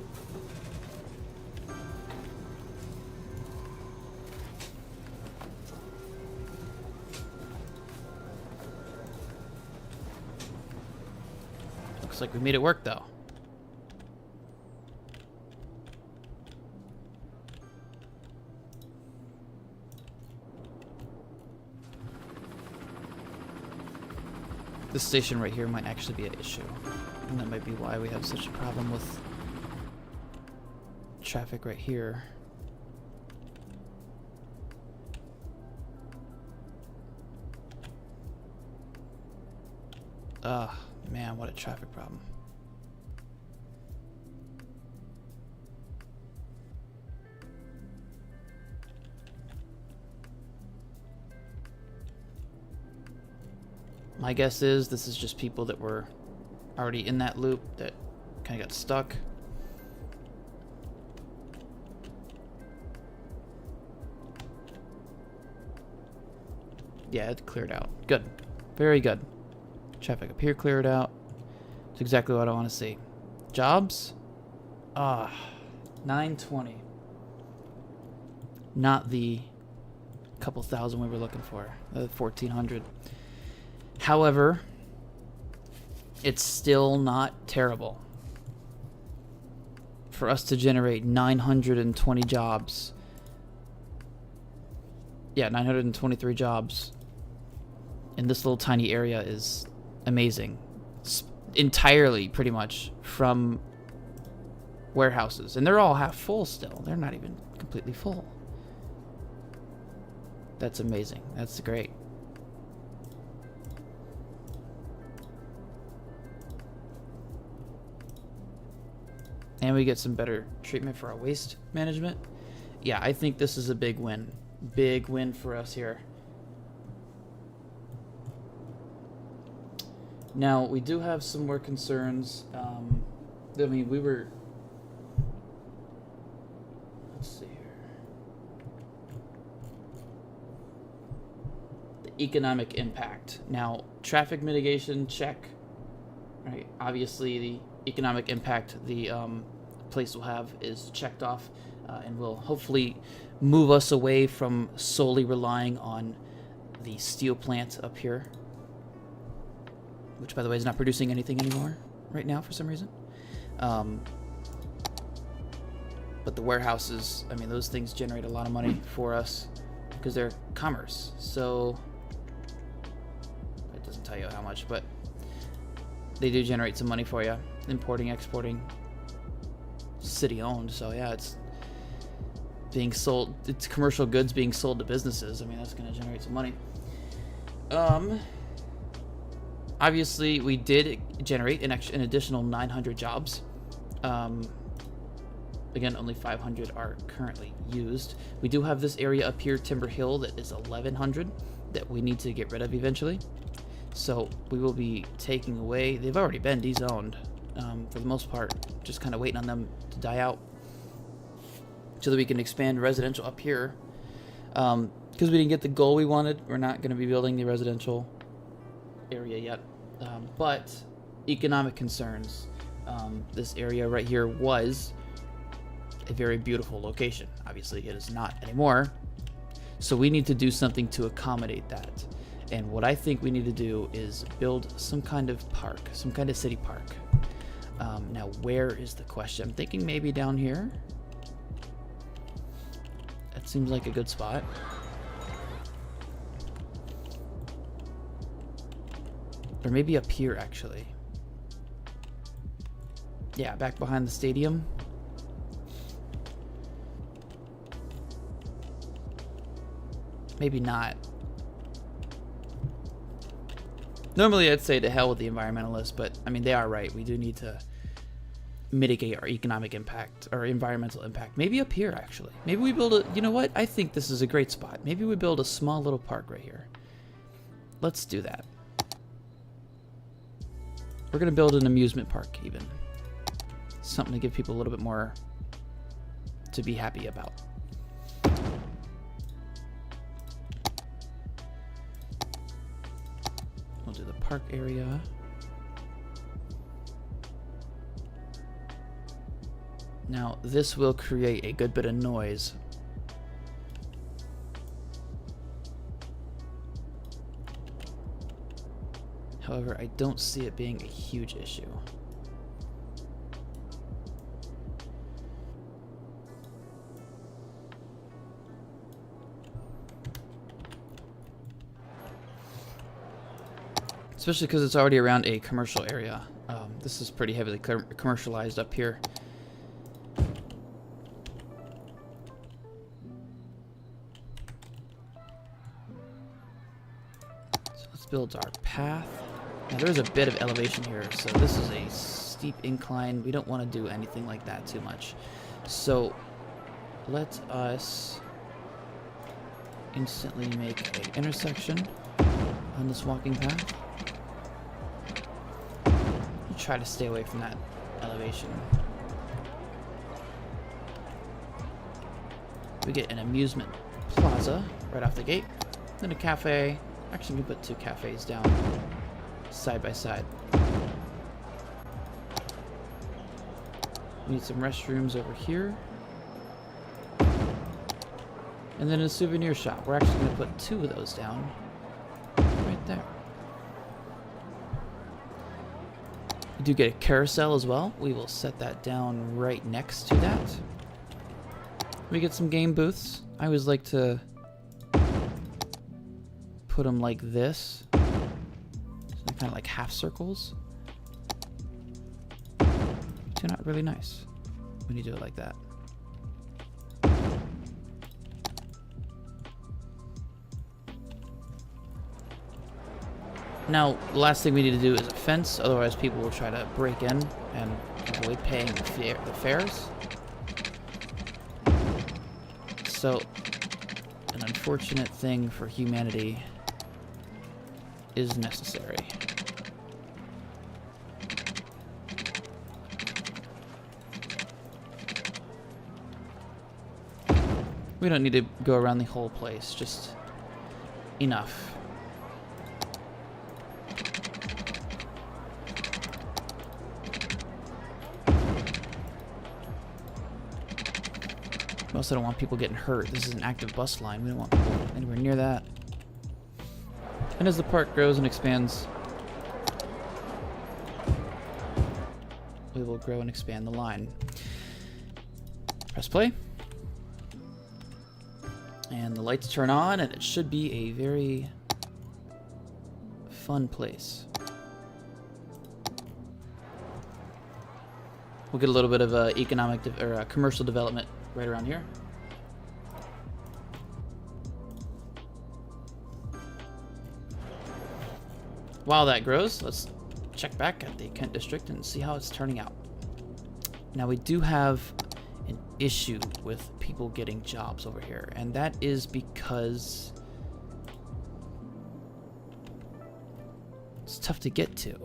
Looks like we made it work, though. This station right here might actually be an issue. And that might be why we have such a problem with traffic right here. Ah, man, what a traffic problem. My guess is this is just people that were already in that loop that kind of got stuck. Yeah, it cleared out. Good. Very good. Traffic up here cleared out. It's exactly what I want to see. Jobs? 920. Not the couple thousand we were looking for. 1,400. However, it's still not terrible. For us to generate 920 jobs. Yeah, 923 jobs in this little tiny area is amazing. It's entirely, pretty much, from warehouses. And they're all half full still. They're not even completely full. That's amazing. That's great. And we get some better treatment for our waste management. yeah, I think this is a big win. Big win for us here. Now, we do have some more concerns. I mean, we were... Let's see here. The economic impact. Now, traffic mitigation, check. Right. Obviously, the economic impact the place will have is checked off, and will hopefully move us away from solely relying on the steel plant up here, which, by the way, is not producing anything anymore right now for some reason. But the warehouses, I mean, those things generate a lot of money for us because they're commerce. So it doesn't tell you how much, but they do generate some money for you. Importing, exporting, city owned. So yeah, it's being sold. It's commercial goods being sold to businesses. I mean, that's going to generate some money. Obviously, we did generate an additional 900 jobs. Again, only 500 are currently used. We do have this area up here, Timber Hill, that is 1,100 that we need to get rid of eventually. So we will be taking away. They've already been dezoned for the most part. Just kind of waiting on them to die out so that we can expand residential up here. Because we didn't get the goal we wanted, we're not going to be building the residential area yet. But economic concerns. This area right here was a very beautiful location. Obviously, it is not anymore. So we need to do something to accommodate that. And what I think we need to do is build some kind of park, some kind of city park. Now, where is the question? I'm thinking maybe down here. That seems like a good spot. Or maybe up here, actually. Yeah, back behind the stadium. Maybe not. Normally I'd say to hell with the environmentalists, but I mean, they are right. We do need to mitigate our economic impact or environmental impact. Maybe up here, actually. Maybe we build a, you know what? I think this is a great spot. Maybe we build a small little park right here. Let's do that. We're going to build an amusement park even. Something to give people a little bit more to be happy about. We'll do the park area. Now, this will create a good bit of noise. However, I don't see it being a huge issue. Especially because it's already around a commercial area. This is pretty heavily commercialized up here. So let's build our path. Now there's a bit of elevation here, so this is a steep incline. We don't want to do anything like that too much. So let us instantly make an intersection on this walking path. Try to stay away from that elevation. We get an amusement plaza right off the gate, then a cafe. Actually, we can put two cafes down side by side. We need some restrooms over here, and then a souvenir shop. We're actually going to put two of those down right there. We do get a carousel as well. We will set that down right next to that. We get some game booths. I always like to put them like this. So they're kind of like half circles. Turn out really nice when you do it like that. Now, the last thing we need to do is a fence, otherwise people will try to break in and avoid paying the fares. So, an unfortunate thing for humanity is necessary. We don't need to go around the whole place, just enough. We also don't want people getting hurt. This is an active bus line. We don't want people anywhere near that. And as the park grows and expands, we will grow and expand the line. Press play. And the lights turn on, and it should be a very fun place. We'll get a little bit of economic or commercial development right around here. While that grows, let's check back at the Kent district and see how it's turning out. Now we do have an issue with people getting jobs over here, and that is because it's tough to get to.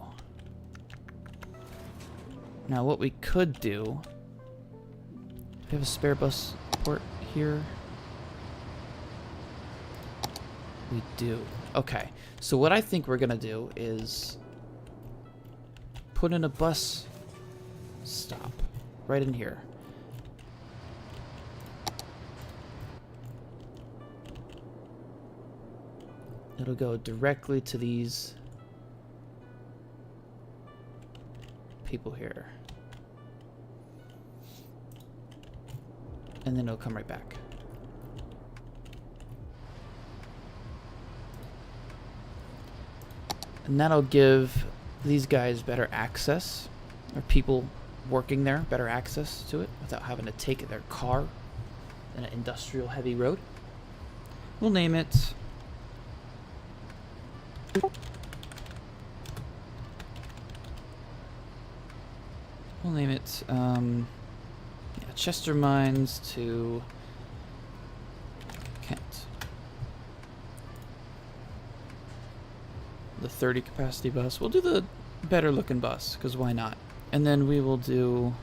Now what we could do, we have a spare bus port here. We do. Okay, so what I think we're gonna do is put in a bus stop right in here. It'll go directly to these people here. And then it'll come right back. And that'll give these guys better access, or people working there better access to it without having to take their car in an industrial heavy road. We'll name it Chester Mines to Kent. The 30 capacity bus. We'll do the better looking bus, because why not? And then we will do...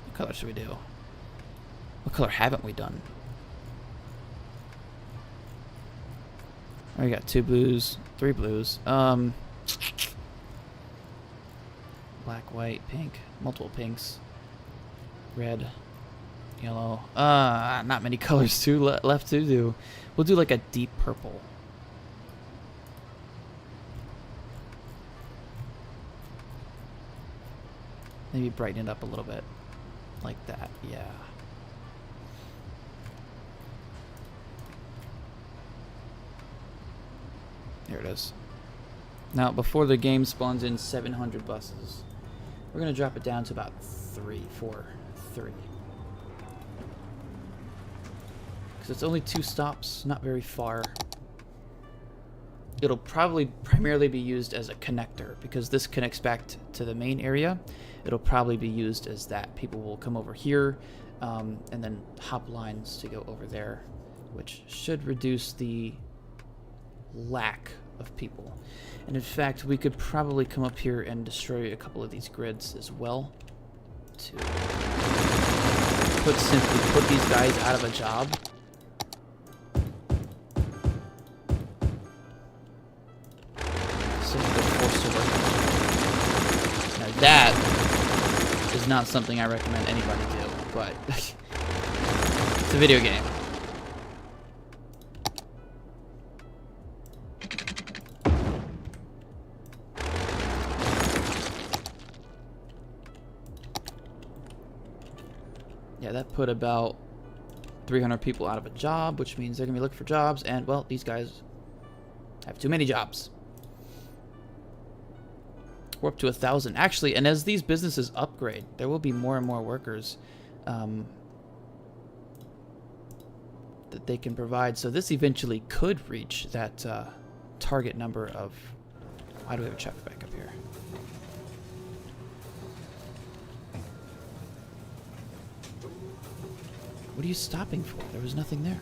What color should we do? What color haven't we done? Oh, we got 2 blues, 3 blues. Black, white, pink, multiple pinks, red, yellow. Not many colors left to do. We'll do like a deep purple. Maybe brighten it up a little bit, like that. Yeah. There it is. Now, before the game spawns in 700 buses, we're going to drop it down to about 3. Because it's only 2 stops, not very far. It'll probably primarily be used as a connector, because this connects back to the main area. It'll probably be used as that. People will come over here, and then hop lines to go over there, which should reduce the lack of people. And in fact, we could probably come up here and destroy a couple of these grids as well to put these guys out of a job. So they're forced to work. Now that is not something I recommend anybody do, but it's a video game. Yeah, that put about 300 people out of a job, which means they're going to be looking for jobs, and, well, these guys have too many jobs. We're up to 1,000. Actually, and as these businesses upgrade, there will be more and more workers that they can provide. So this eventually could reach that target number of... Why do we have a check back up here? What are you stopping for? There was nothing there.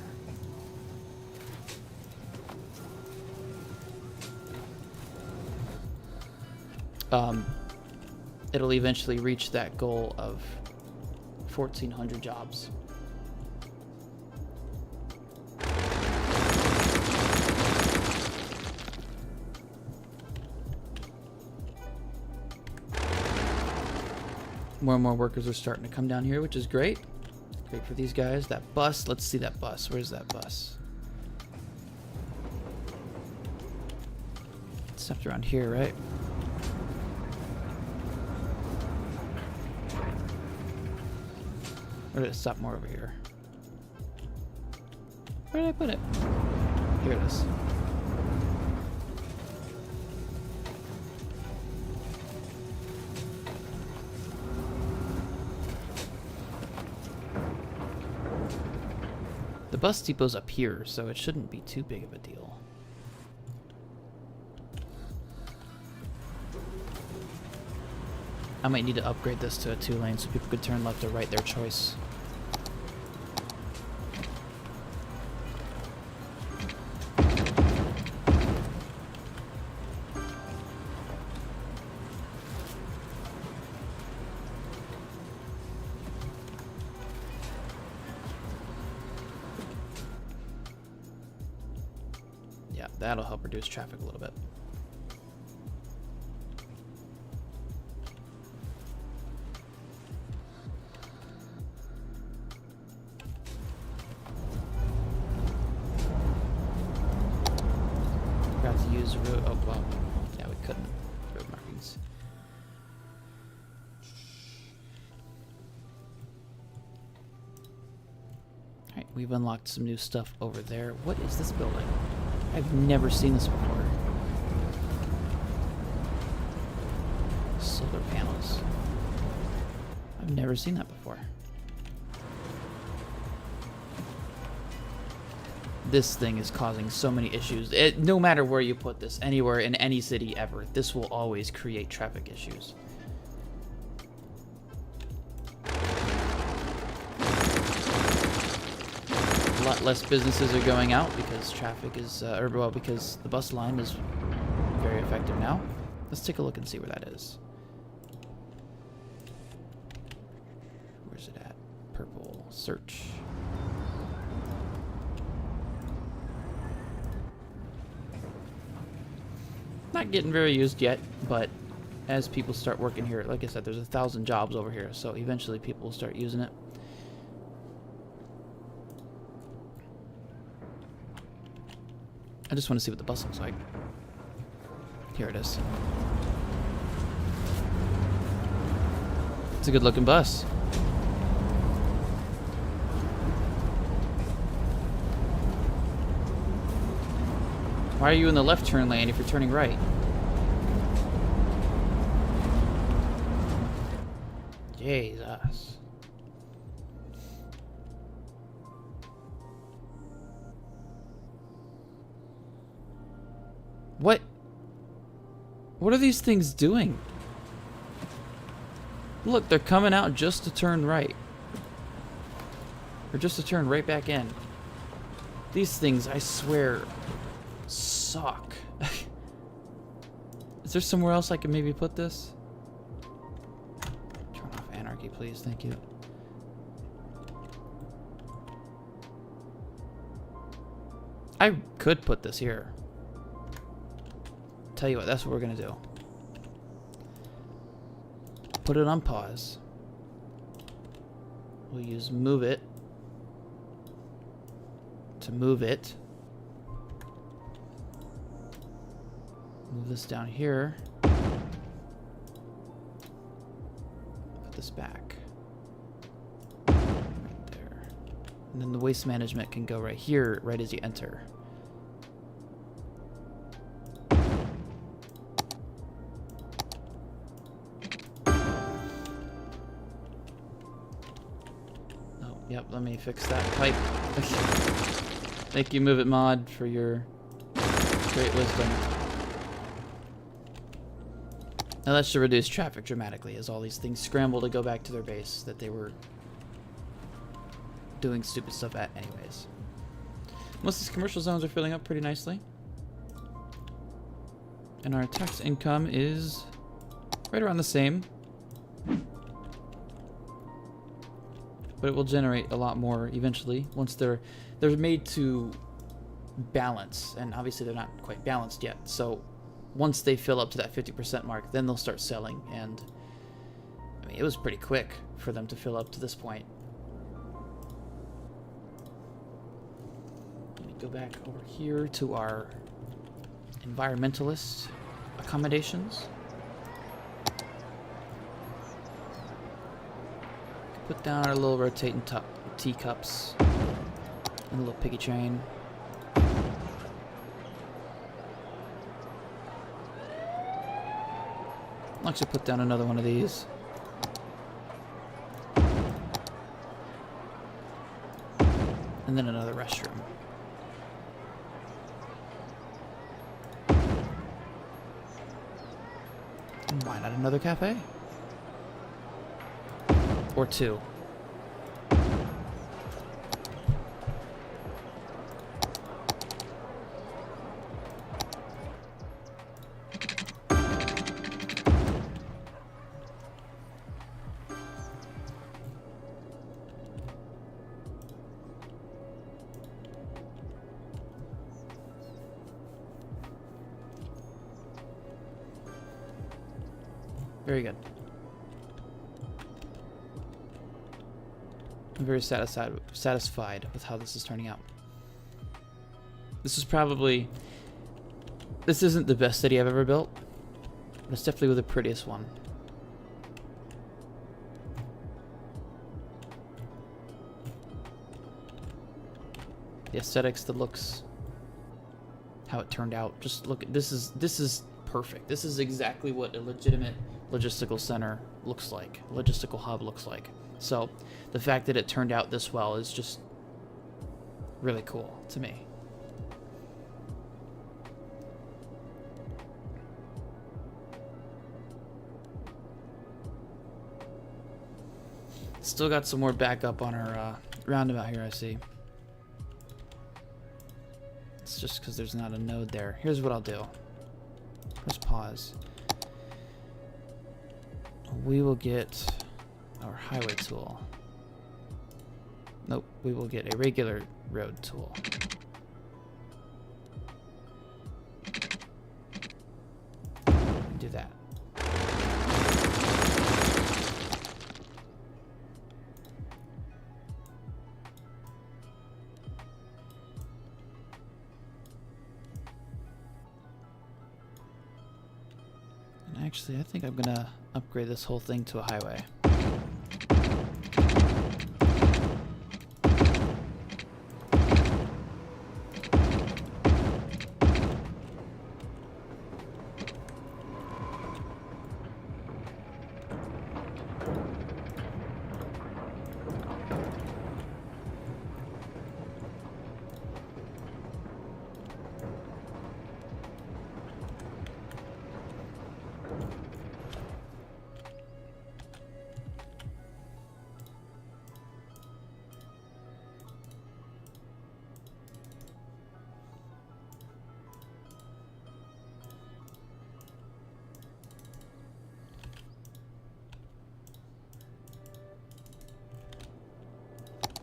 it'll eventually reach that goal of 1,400 jobs. More and more workers are starting to come down here, which is great. Great for these guys. That bus, let's see that bus. Where's that bus? It stopped around here, right? Or did it stop more over here? Where did I put it? Here it is. The bus depot's up here, so it shouldn't be too big of a deal. I might need to upgrade this to a 2-lane so people could turn left or right, their choice. Yeah, that'll help reduce traffic a little bit. Forgot to use road. Oh well, yeah, we couldn't. Road markings. All right, we've unlocked some new stuff over there. What is this building? I've never seen this before. Solar panels. I've never seen that before. This thing is causing so many issues. No matter where you put this, anywhere in any city ever, this will always create traffic issues. A lot less businesses are going out because traffic is, because the bus line is very effective now. Let's take a look and see where that is. Where's it at? Purple. Search. Not getting very used yet, but as people start working here, like I said, there's 1,000 jobs over here, so eventually people will start using it. I just want to see what the bus looks like. Here it is. It's a good looking bus. Why are you in the left turn lane if you're turning right? Jesus. What are these things doing? Look, they're coming out just to turn right. Or just to turn right back in. These things, I swear, suck. Is there somewhere else I can maybe put this? Turn off anarchy, please. Thank you. I could put this here. Tell you what, that's what we're gonna do. Put it on pause. We'll use move it to move it. Move this down here. Put this back. Right there. And then the waste management can go right here, right as you enter. Yep, let me fix that pipe. Thank you, Move It Mod, for your great wisdom. Now that should reduce traffic dramatically as all these things scramble to go back to their base that they were doing stupid stuff at anyways. Most of these commercial zones are filling up pretty nicely. And our tax income is Right around the same. But it will generate a lot more eventually once they're made to balance, and obviously they're not quite balanced yet. So once they fill up to that 50% mark, then they'll start selling. And I mean, it was pretty quick for them to fill up to this point. Let me go back over here to our environmentalist accommodations. Put down our little rotating teacups and a little piggy train. I'll actually put down another one of these. And then another restroom. And why not another cafe? Or two. Very good. I'm very satisfied with how this is turning out. This isn't the best city I've ever built, but it's definitely the prettiest one. The aesthetics, the looks, how it turned out. Just look at this is perfect. This is exactly what a legitimate logistical center looks like, a logistical hub looks like. So the fact that it turned out this well is just really cool to me. Still got some more backup on our roundabout here, I see. It's just because there's not a node there. Here's what I'll do. Let's pause. We will get our highway tool. Nope, we will get a regular road tool. Do that. And actually, I think I'm gonna upgrade this whole thing to a highway.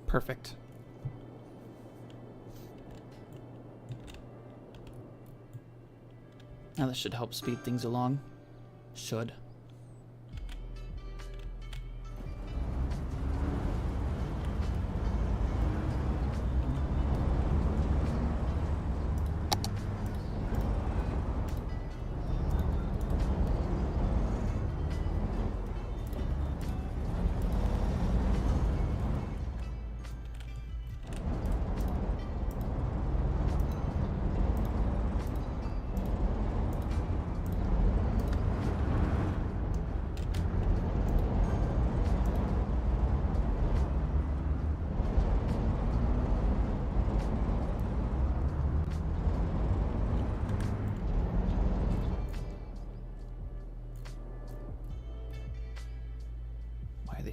Perfect. Now this should help speed things along. Should.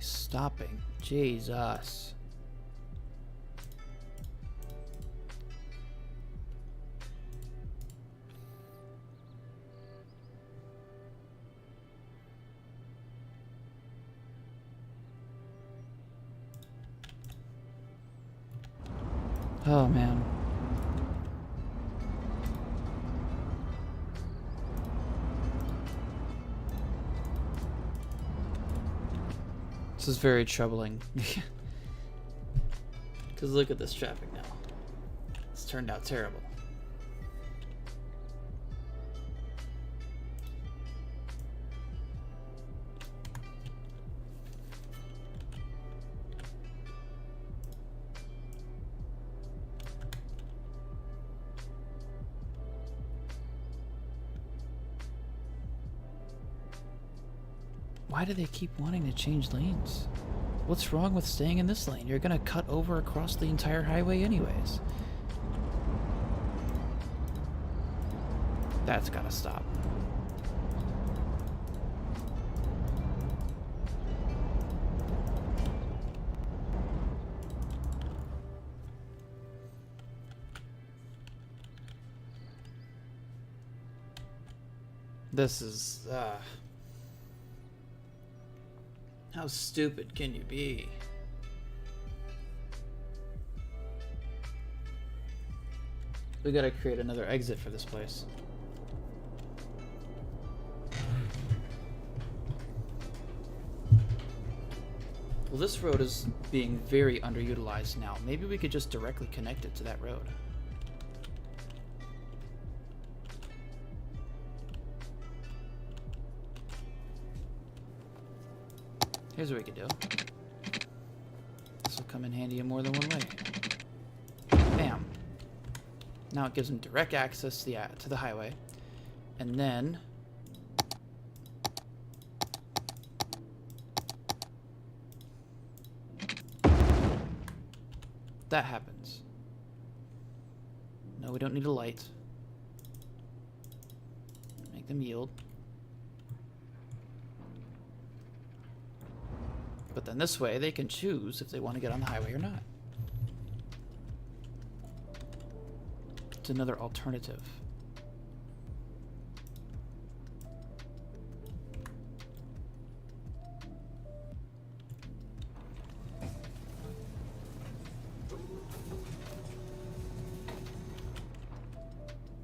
Stopping. Jesus. Oh, man. This is very troubling. Because look at this traffic now. It's turned out terrible. Why do they keep wanting to change lanes? What's wrong with staying in this lane? You're gonna cut over across the entire highway anyways. That's gotta stop. This is, how stupid can you be? We gotta create another exit for this place. Well, this road is being very underutilized now. Maybe we could just directly connect it to that road. Here's what we could do. This will come in handy in more than one way. Bam. Now it gives them direct access to the highway. And then that happens. No, we don't need a light. Make them yield. But then this way, they can choose if they want to get on the highway or not. It's another alternative.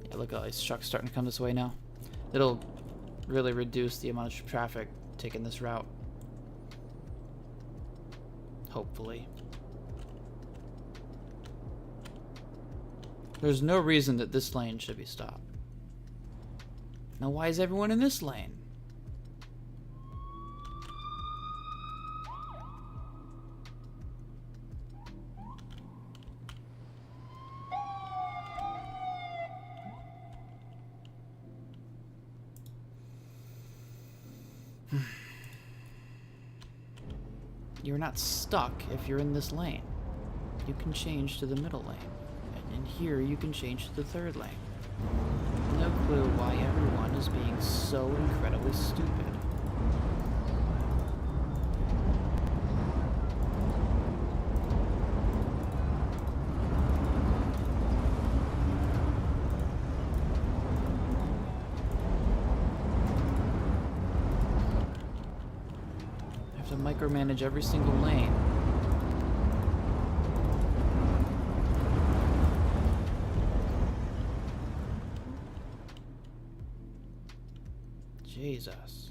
Yeah, look at all these trucks starting to come this way now. It'll really reduce the amount of traffic taking this route. Hopefully. There's no reason that this lane should be stopped. Now why is everyone in this lane? You're not stuck if you're in this lane. You can change to the middle lane. And in here, you can change to the third lane. No clue why everyone is being so incredibly stupid. Micromanage every single lane. Jesus.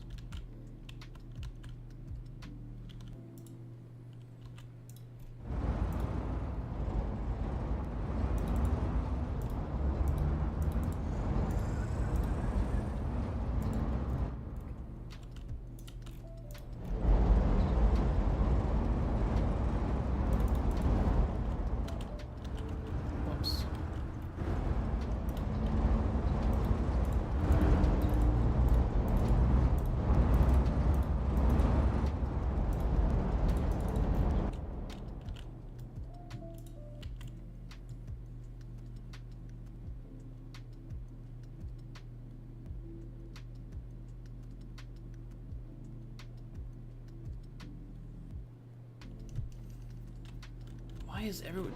Why is everyone...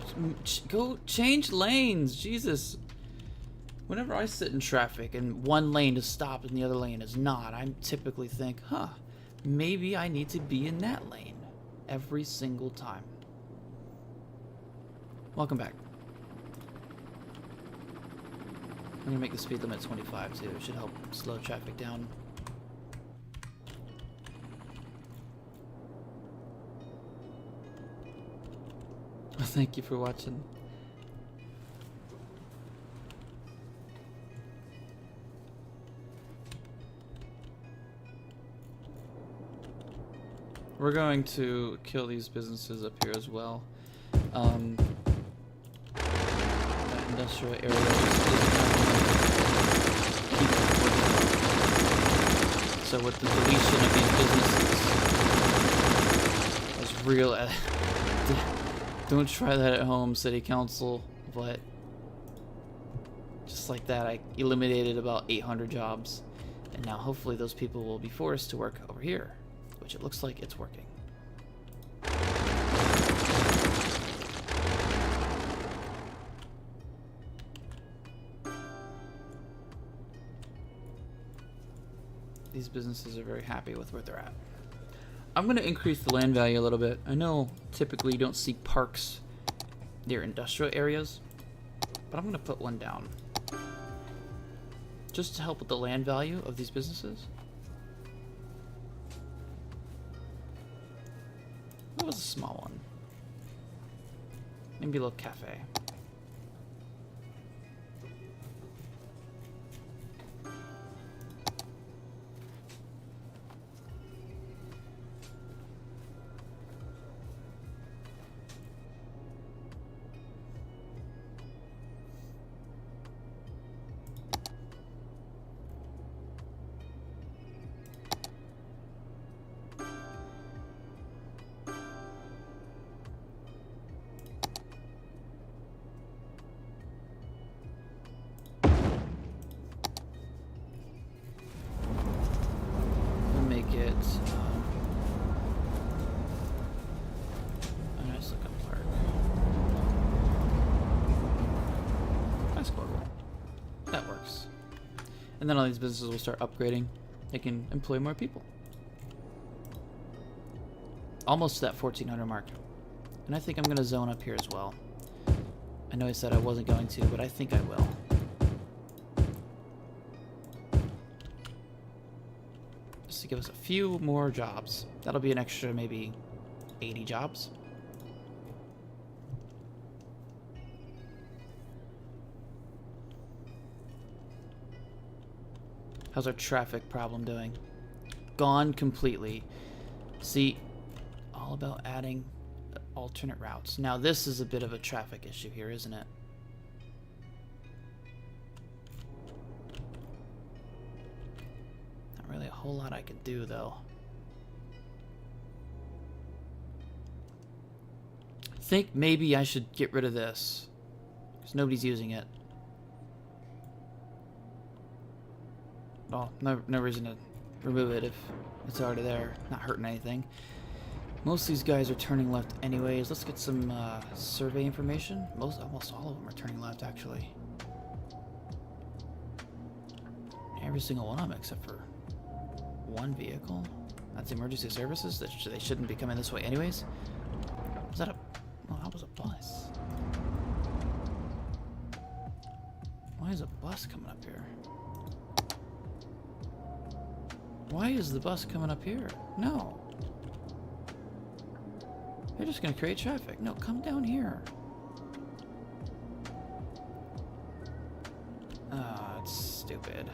Go change lanes, Jesus. Whenever I sit in traffic and one lane is stopped and the other lane is not, I typically think, huh, maybe I need to be in that lane every single time. Welcome back. I'm gonna make the speed limit 25 too. It should help slow traffic down. Thank you for watching. We're going to kill these businesses up here as well. That industrial area just isn't keep. So with the deletion of these businesses, it's real. Don't try that at home, City Council. But just like that, I eliminated about 800 jobs, and now hopefully those people will be forced to work over here. Which it looks like it's working. These businesses are very happy with where they're at. I'm going to increase the land value a little bit. I know typically you don't see parks near industrial areas, but I'm going to put one down. Just to help with the land value of these businesses. What was a small one? Maybe a little cafe. A nice looking park. That's cool. That works. And then all these businesses will start upgrading. They can employ more people. Almost to that 1400 mark. And I think I'm going to zone up here as well. I know I said I wasn't going to, but I think I will. Just to give us a few more jobs. That'll be an extra maybe 80 jobs. How's our traffic problem doing? Gone completely. See, all about adding alternate routes. Now this is a bit of a traffic issue here, isn't it? Not really a whole lot I can do though. I think maybe I should get rid of this because nobody's using it. Well, no reason to remove it if it's already there, not hurting anything. Most of these guys are turning left anyways. Let's get some survey information. Almost all of them are turning left, actually. Every single one of them except for one vehicle. That's emergency services. They shouldn't be coming this way anyways. Is that a... Oh, that was a bus. Why is a bus coming up here? Why is the bus coming up here? No. They're just gonna create traffic. No, come down here. Ah, it's stupid.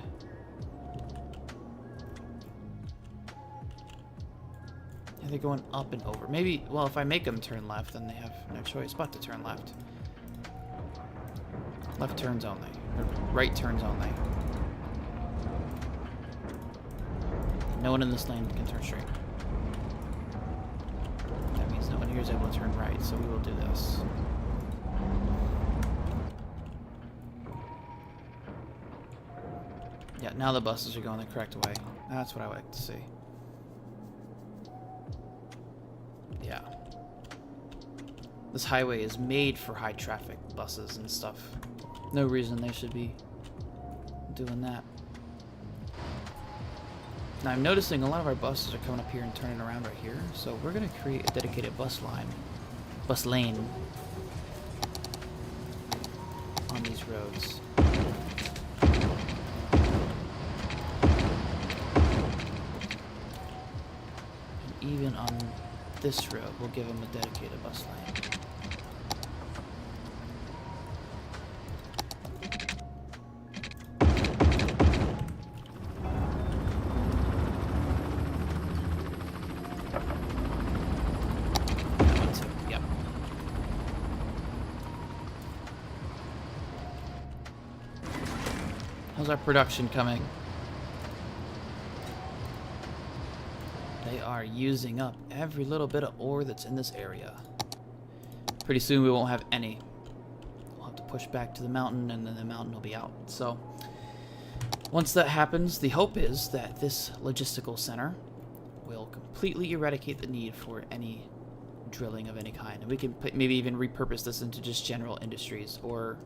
Yeah, they're going up and over. Maybe, well, if I make them turn left, then they have no choice but to turn left. Left turns only. Or right turns only. No one in this lane can turn straight. That means no one here is able to turn right, so we will do this. Yeah, now the buses are going the correct way. That's what I like to see. Yeah. This highway is made for high traffic buses and stuff. No reason they should be doing that. Now I'm noticing a lot of our buses are coming up here and turning around right here, so we're going to create a dedicated bus lane on these roads. even on this road, we'll give them a dedicated bus lane. Yep. How's our production coming? They are using up every little bit of ore that's in this area. Pretty soon we won't have any. We'll have to push back to the mountain, and then the mountain will be out. So once that happens, the hope is that this logistical center will completely eradicate the need for any drilling of any kind. And we can maybe even repurpose this into just general industries, or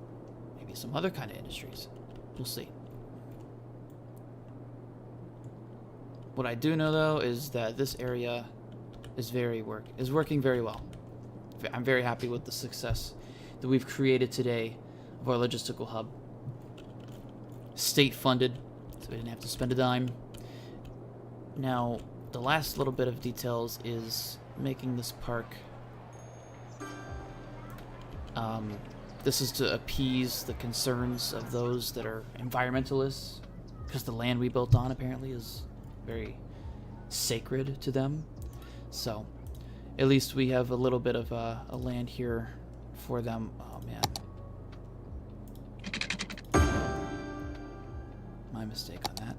maybe some other kind of industries. We'll see. What I do know, though, is that this area is working very well. I'm very happy with the success that we've created today of our logistical hub. State-funded, so we didn't have to spend a dime. Now, the last little bit of details is making this park. This is to appease the concerns of those that are environmentalists, because the land we built on apparently is very sacred to them. So at least we have a little bit of a land here for them. Oh man, my mistake on that.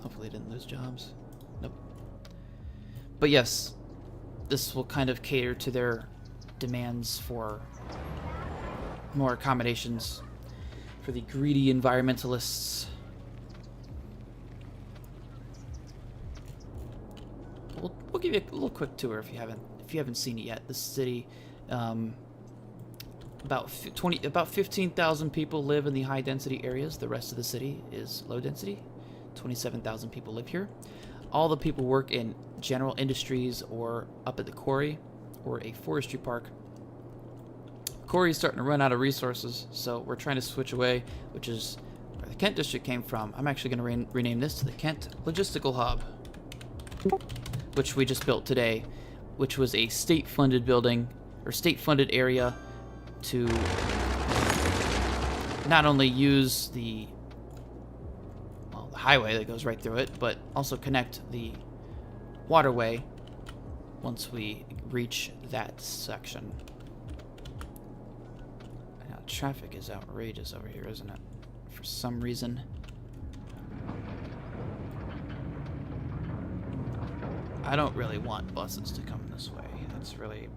Hopefully didn't lose jobs. Nope. But yes, this will kind of cater to their demands for more accommodations for the greedy environmentalists. We'll give you a little quick tour if you haven't seen it yet. This city, about 15,000 people live in the high density areas. The rest of the city is low density. 27,000 people live here. All the people work in general industries or up at the quarry or a forestry park. Quarry's starting to run out of resources, so we're trying to switch away, which is where the Kent district came from. I'm actually going to rename this to the Kent Logistical Hub, which we just built today, which was a state-funded building, or state-funded area to not only use the highway that goes right through it, but also connect the waterway once we reach that section. Traffic is outrageous over here, isn't it? For some reason. I don't really want buses to come this way. That's really...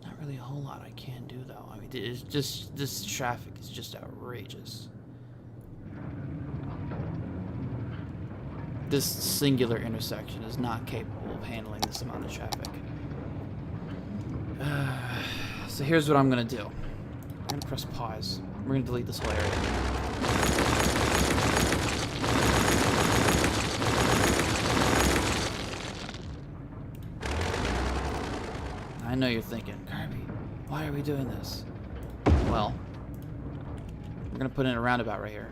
Not really a whole lot I can do, though. I mean, it's just... this traffic is just outrageous. This singular intersection is not capable of handling this amount of traffic. So here's what I'm going to do. I'm going to press pause. We're going to delete this whole area. I know you're thinking, Kirby, why are we doing this? Well, we're going to put in a roundabout right here.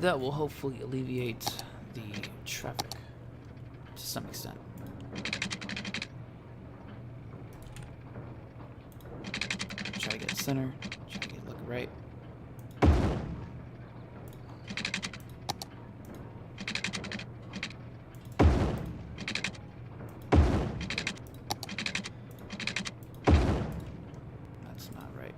That will hopefully alleviate the traffic to some extent. Try to get center, try to get look right. That's not right.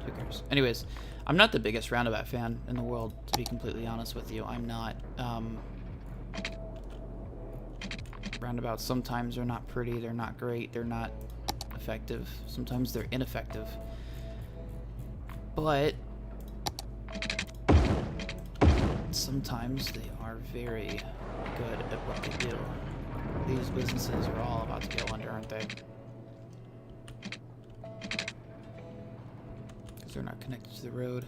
Who cares? Anyways, I'm not the biggest roundabout fan in the world, to be completely honest with you. I'm not. Roundabouts sometimes are not pretty, they're not great, they're not effective. Sometimes they're ineffective. But sometimes they are very good at what they do. These businesses are all about to go under, aren't they? Because they're not connected to the road.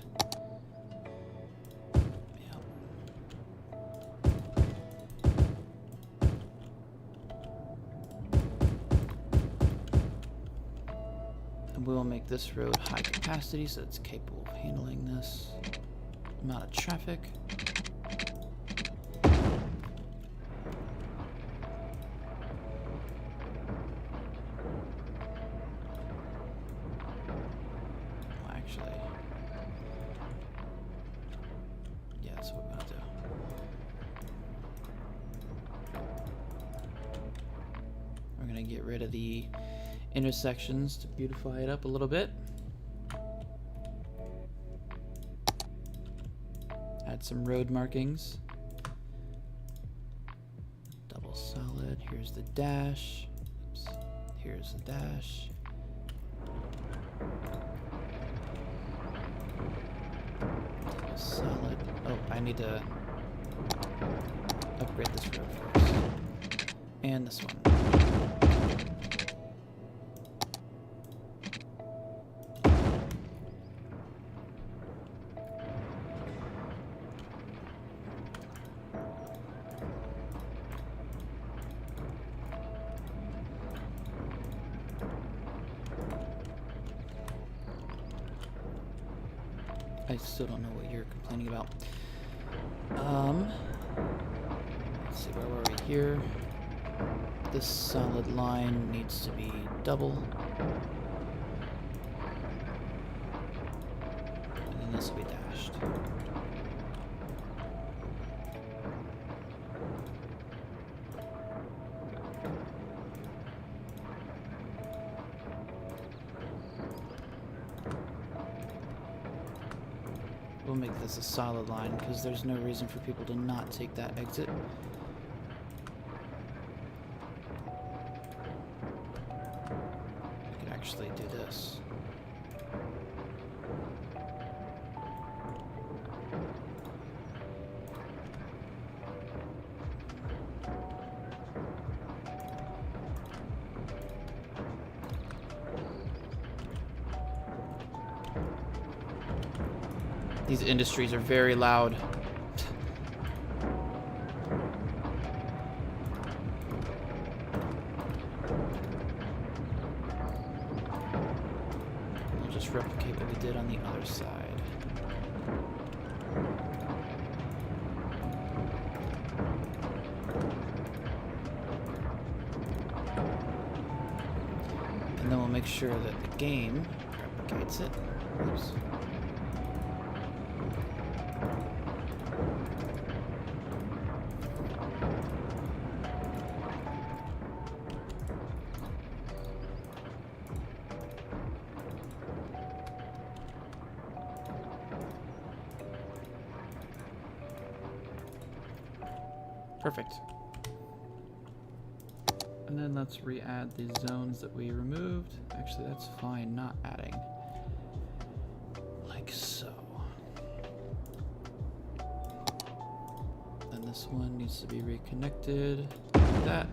We'll make this road high capacity so it's capable of handling this amount of traffic. Well, actually, yeah, that's what we're gonna do. We're gonna get rid of the intersections to beautify it up a little bit. Add some road markings. Double solid. Here's the dash. Oops. Here's the dash. Double solid. Oh, I need to upgrade this road first. And this one. I still don't know what you're complaining about. Let's see, where were we here? This solid line needs to be double. And then this will be dashed. We'll make this a solid line because there's no reason for people to not take that exit. We could actually do this. These industries are very loud. We'll just replicate what we did on the other side. And then we'll make sure that the game replicates it. Oops. Perfect. And then let's re-add these zones that we removed. Actually, that's fine, not adding. Like so. Then this one needs to be reconnected. Like that.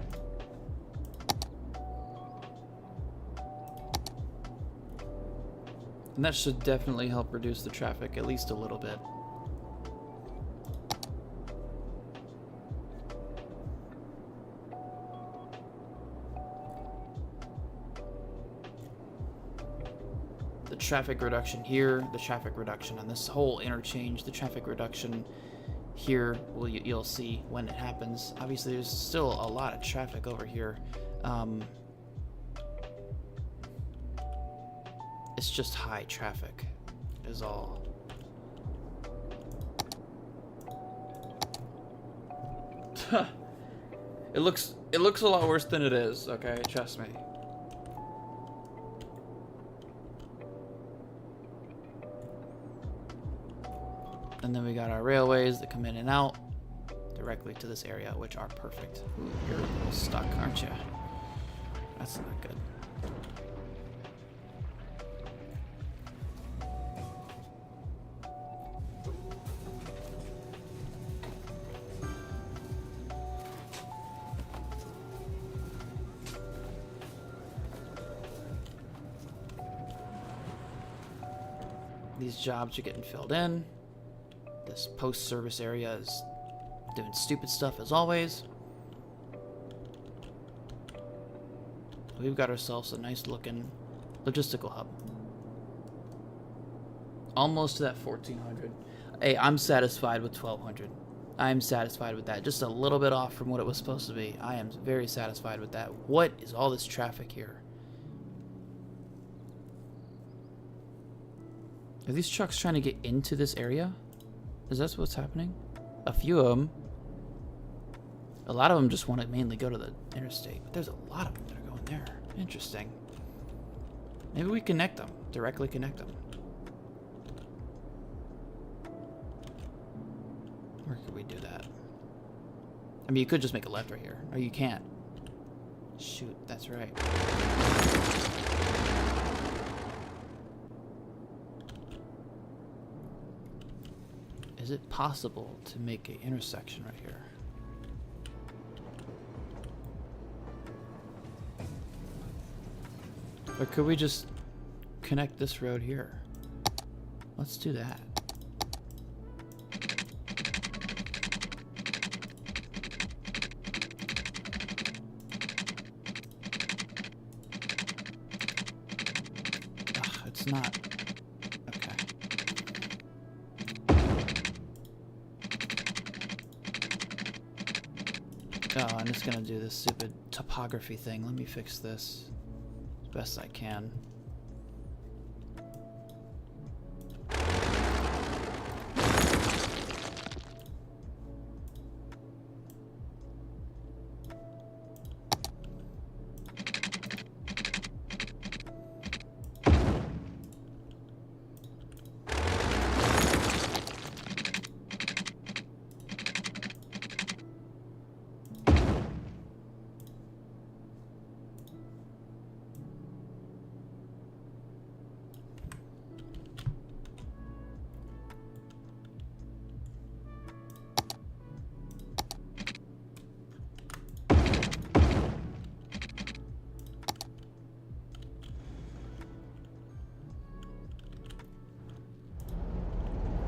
And that should definitely help reduce the traffic, at least a little bit. The traffic reduction here, the traffic reduction on this whole interchange, the traffic reduction here, well, you'll see when it happens. Obviously, there's still a lot of traffic over here. It's just high traffic, is all. It looks a lot worse than it is, okay? Trust me. And then we got our railways that come in and out directly to this area, which are perfect. Ooh, you're a little stuck, aren't you? That's not good. These jobs are getting filled in. This post-service area is doing stupid stuff as always. We've got ourselves a nice looking logistical hub. Almost to that 1400. Hey, I'm satisfied with 1200. I'm satisfied with that. Just a little bit off from what it was supposed to be. I am very satisfied with that. What is all this traffic here? Are these trucks trying to get into this area? Is that what's happening? A few of them. A lot of them just want to mainly go to the interstate, but there's a lot of them that are going there. Interesting. Maybe we connect them. Directly connect them. Where could we do that? I mean, you could just make a left right here. Or you can't. Shoot, that's right. Is it possible to make an intersection right here? Or could we just connect this road here? Let's do that. Ugh, it's not. Okay. Oh, I'm just gonna do this stupid topography thing. Let me fix this as best I can.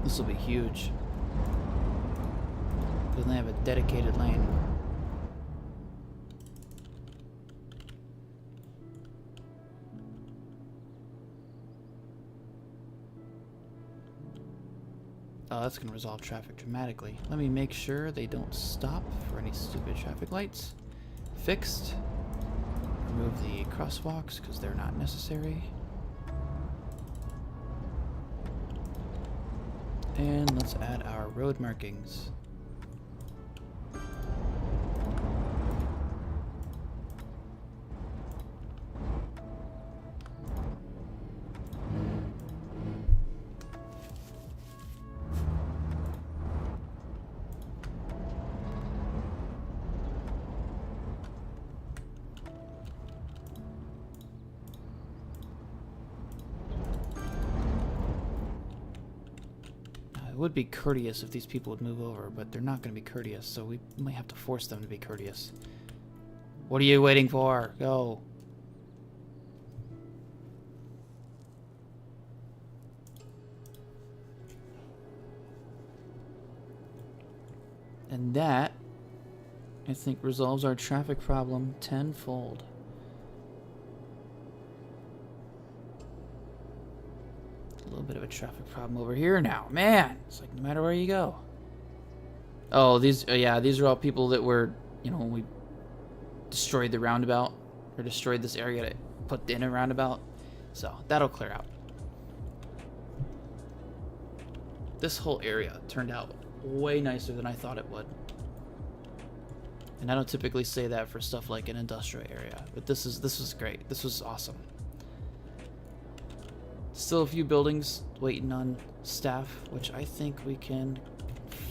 This will be huge. Because they have a dedicated lane. Oh, that's going to resolve traffic dramatically. Let me make sure they don't stop for any stupid traffic lights. Fixed. Remove the crosswalks because they're not necessary. And let's add our road markings. It would be courteous if these people would move over, but they're not going to be courteous, so we might have to force them to be courteous. What are you waiting for? Go. And that, I think, resolves our traffic problem tenfold. A little bit of a traffic problem over here now. Man, it's like no matter where you go. Oh, these, yeah, these are all people that were, you know, when we destroyed the roundabout, or destroyed this area to put in a roundabout. So, that'll clear out. This whole area turned out way nicer than I thought it would. And I don't typically say that for stuff like an industrial area, but this was great. This was awesome. Still a few buildings waiting on staff, which I think we can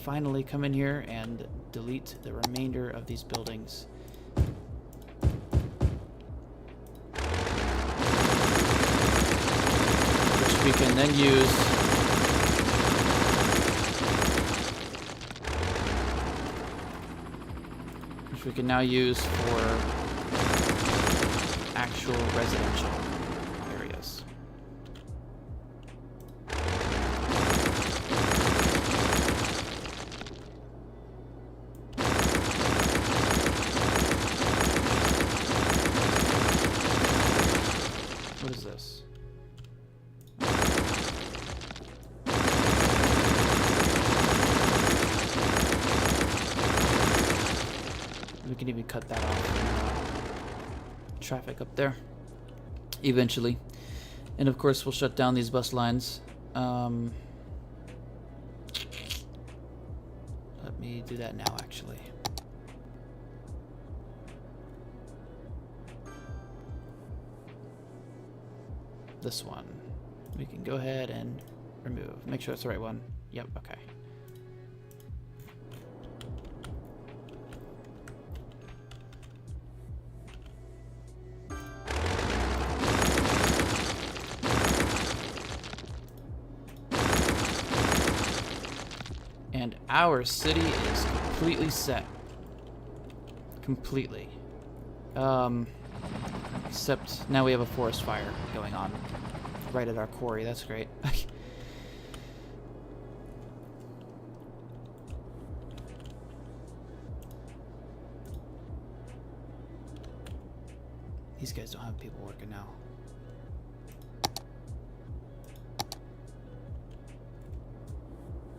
finally come in here and delete the remainder of these buildings. Which we can then use we can now use for actual residential areas. What is this? We can even cut that off. Traffic up there. Eventually. And of course we'll shut down these bus lines. Let me do that now actually. This one. We can go ahead and remove. Make sure it's the right one. Yep, okay. And our city is completely set. Completely. Except now we have a forest fire going on right at our quarry. That's great. These guys don't have people working now.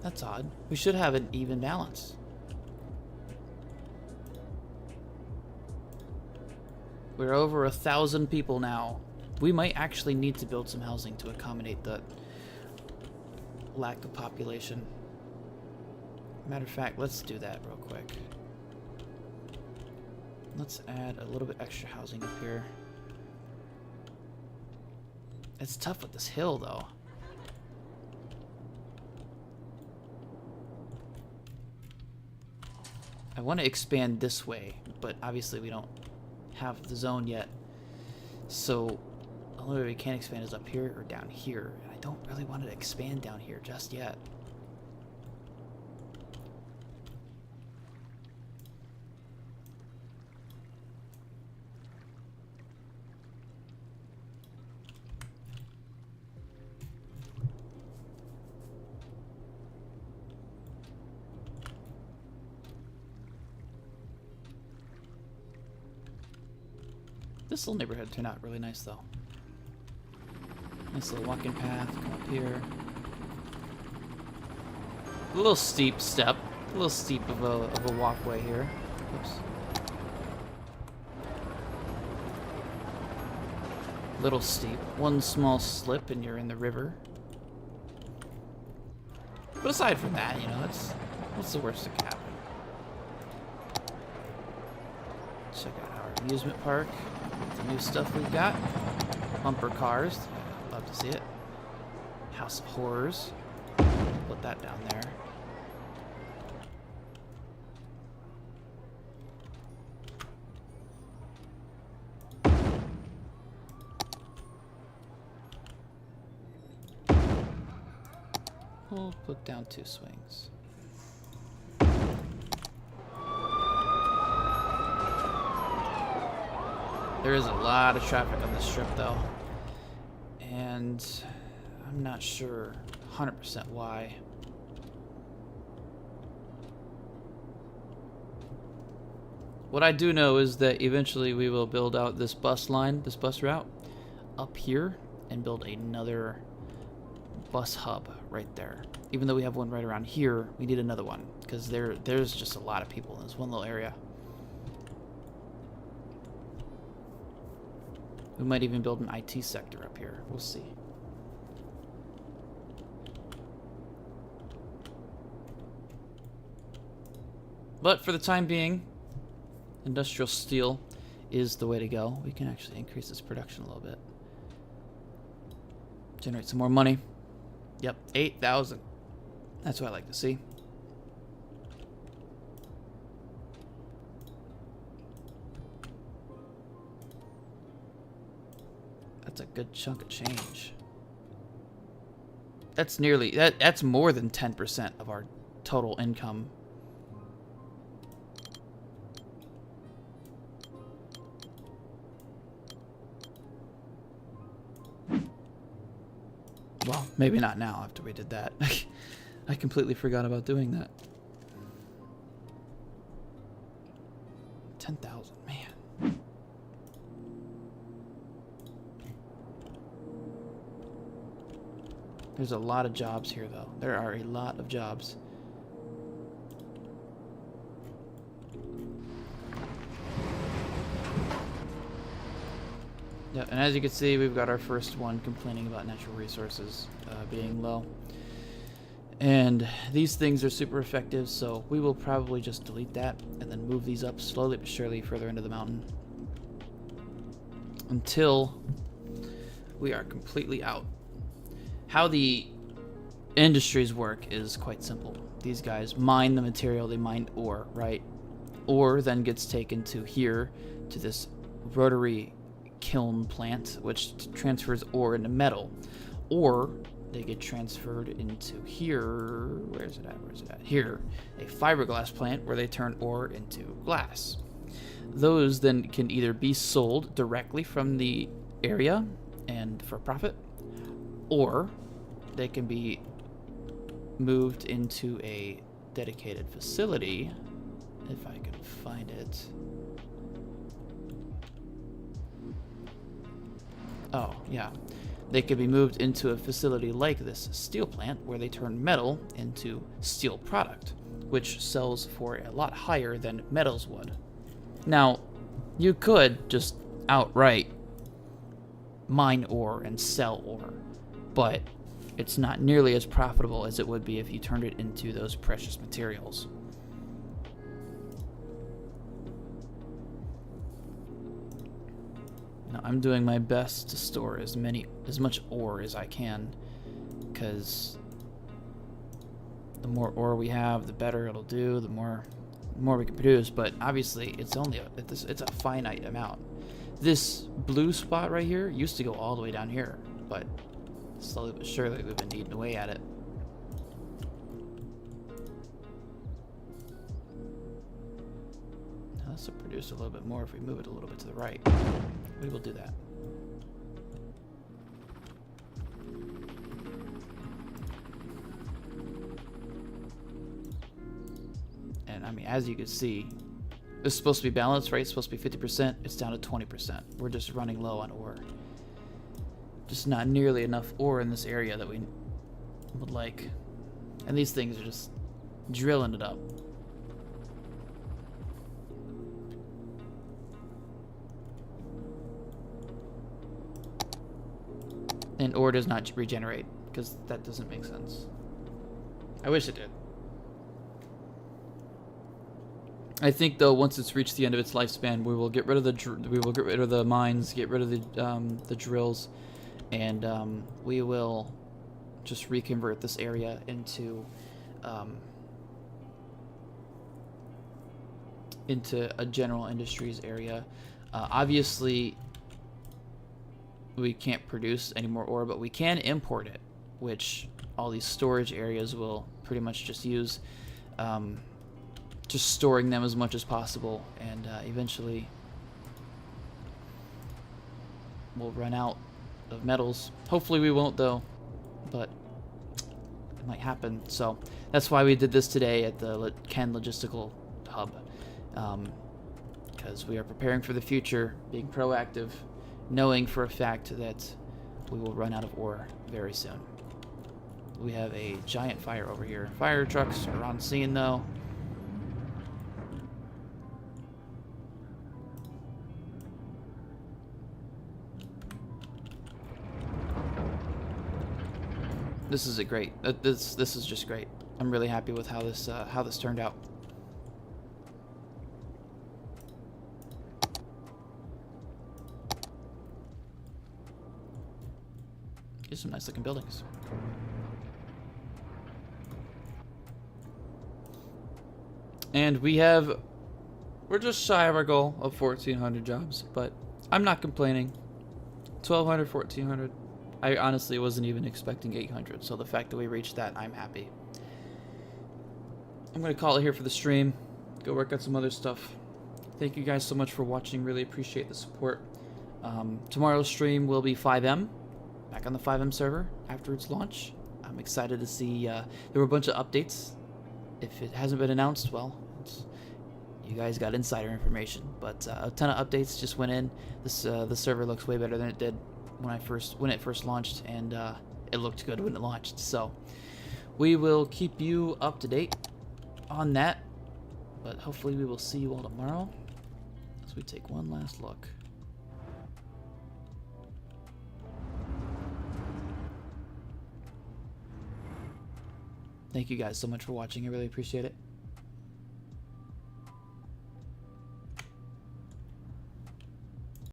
That's odd. We should have an even balance. We're over 1,000 people now. We might actually need to build some housing to accommodate the lack of population. Matter of fact, let's do that real quick. Let's add a little bit extra housing up here. It's tough with this hill, though. I want to expand this way, but obviously we don't have the zone yet. So the only way we can expand is up here or down here. And I don't really want to expand down here just yet. This little neighborhood turned out really nice, though. Nice little walking path, come up here. A little steep step, a little steep of a walkway here. Oops. Little steep. One small slip and you're in the river. But aside from that, you know, what's the worst that can happen? Check out our amusement park. The new stuff we've got. Bumper cars. Love to see it. House of Horrors. Put that down there. We'll put down 2 swings. There is a lot of traffic on this strip, though, and I'm not sure 100% why. What I do know is that eventually we will build out this bus line, this bus route, up here, and build another bus hub right there. Even though we have one right around here, we need another one, because there's just a lot of people in this one little area. We might even build an IT sector up here. We'll see. But for the time being, industrial steel is the way to go. We can actually increase this production a little bit. Generate some more money. Yep, 8,000. That's what I like to see. That's a good chunk of change. That's nearly that's more than 10% of our total income. Well, maybe not now after we did that. I completely forgot about doing that. 10,000, man. There's a lot of jobs here, though. There are a lot of jobs. Yeah, and as you can see, we've got our first one complaining about natural resources being low. And these things are super effective, so we will probably just delete that and then move these up slowly but surely further into the mountain until we are completely out. How the industries work is quite simple. These guys mine the material, they mine ore, right? Ore then gets taken to here, to this rotary kiln plant, which transfers ore into metal. Or they get transferred into here, where's it at? Here, a fiberglass plant where they turn ore into glass. Those then can either be sold directly from the area and for profit, or they can be moved into a dedicated facility, if I can find it. Oh, yeah. They could be moved into a facility like this steel plant where they turn metal into steel product, which sells for a lot higher than metals would. Now, you could just outright mine ore and sell ore, but it's not nearly as profitable as it would be if you turned it into those precious materials. Now, I'm doing my best to store as much ore as I can, because the more ore we have, the better it'll do, the more we can produce. But obviously, it's only it's a finite amount. This blue spot right here used to go all the way down here, but slowly but surely we've been eating away at it. Now this will produce a little bit more if we move it a little bit to the right. We will do that. And I mean, as you can see, this is supposed to be balanced, right? It's supposed to be 50%. It's down to 20%. We're just running low on ore. Just not nearly enough ore in this area that we would like. And these things are just drilling it up. And ore does not regenerate, because that doesn't make sense. I wish it did. I think though, once it's reached the end of its lifespan, we will get rid of the mines, get rid of the drills, and we will just reconvert this area into a general industries area. Obviously, we can't produce any more ore, but we can import it, which all these storage areas will pretty much just use. Just storing them as much as possible, and eventually we'll run out of metals. Hopefully we won't, though, but it might happen. So that's why we did this today at the Ken Logistical Hub, because we are preparing for the future, being proactive, knowing for a fact that we will run out of ore very soon. We have a giant fire over here. Fire trucks are on scene, though. This is a great. This is just great. I'm really happy with how this turned out. Here's some nice looking buildings. And we're just shy of our goal of 1,400 jobs, but I'm not complaining. 1,200, 1,400. I honestly wasn't even expecting 800, so the fact that we reached that, I'm happy. I'm going to call it here for the stream. Go work on some other stuff. Thank you guys so much for watching. Really appreciate the support. Tomorrow's stream will be 5M. Back on the 5M server after its launch. I'm excited to see. There were a bunch of updates. If it hasn't been announced, well, you guys got insider information. But a ton of updates just went in. The server looks way better than it did when it first launched, and it looked good when it launched. So we will keep you up to date on that. But hopefully we will see you all tomorrow as we take one last look. Thank you guys so much for watching. I really appreciate it.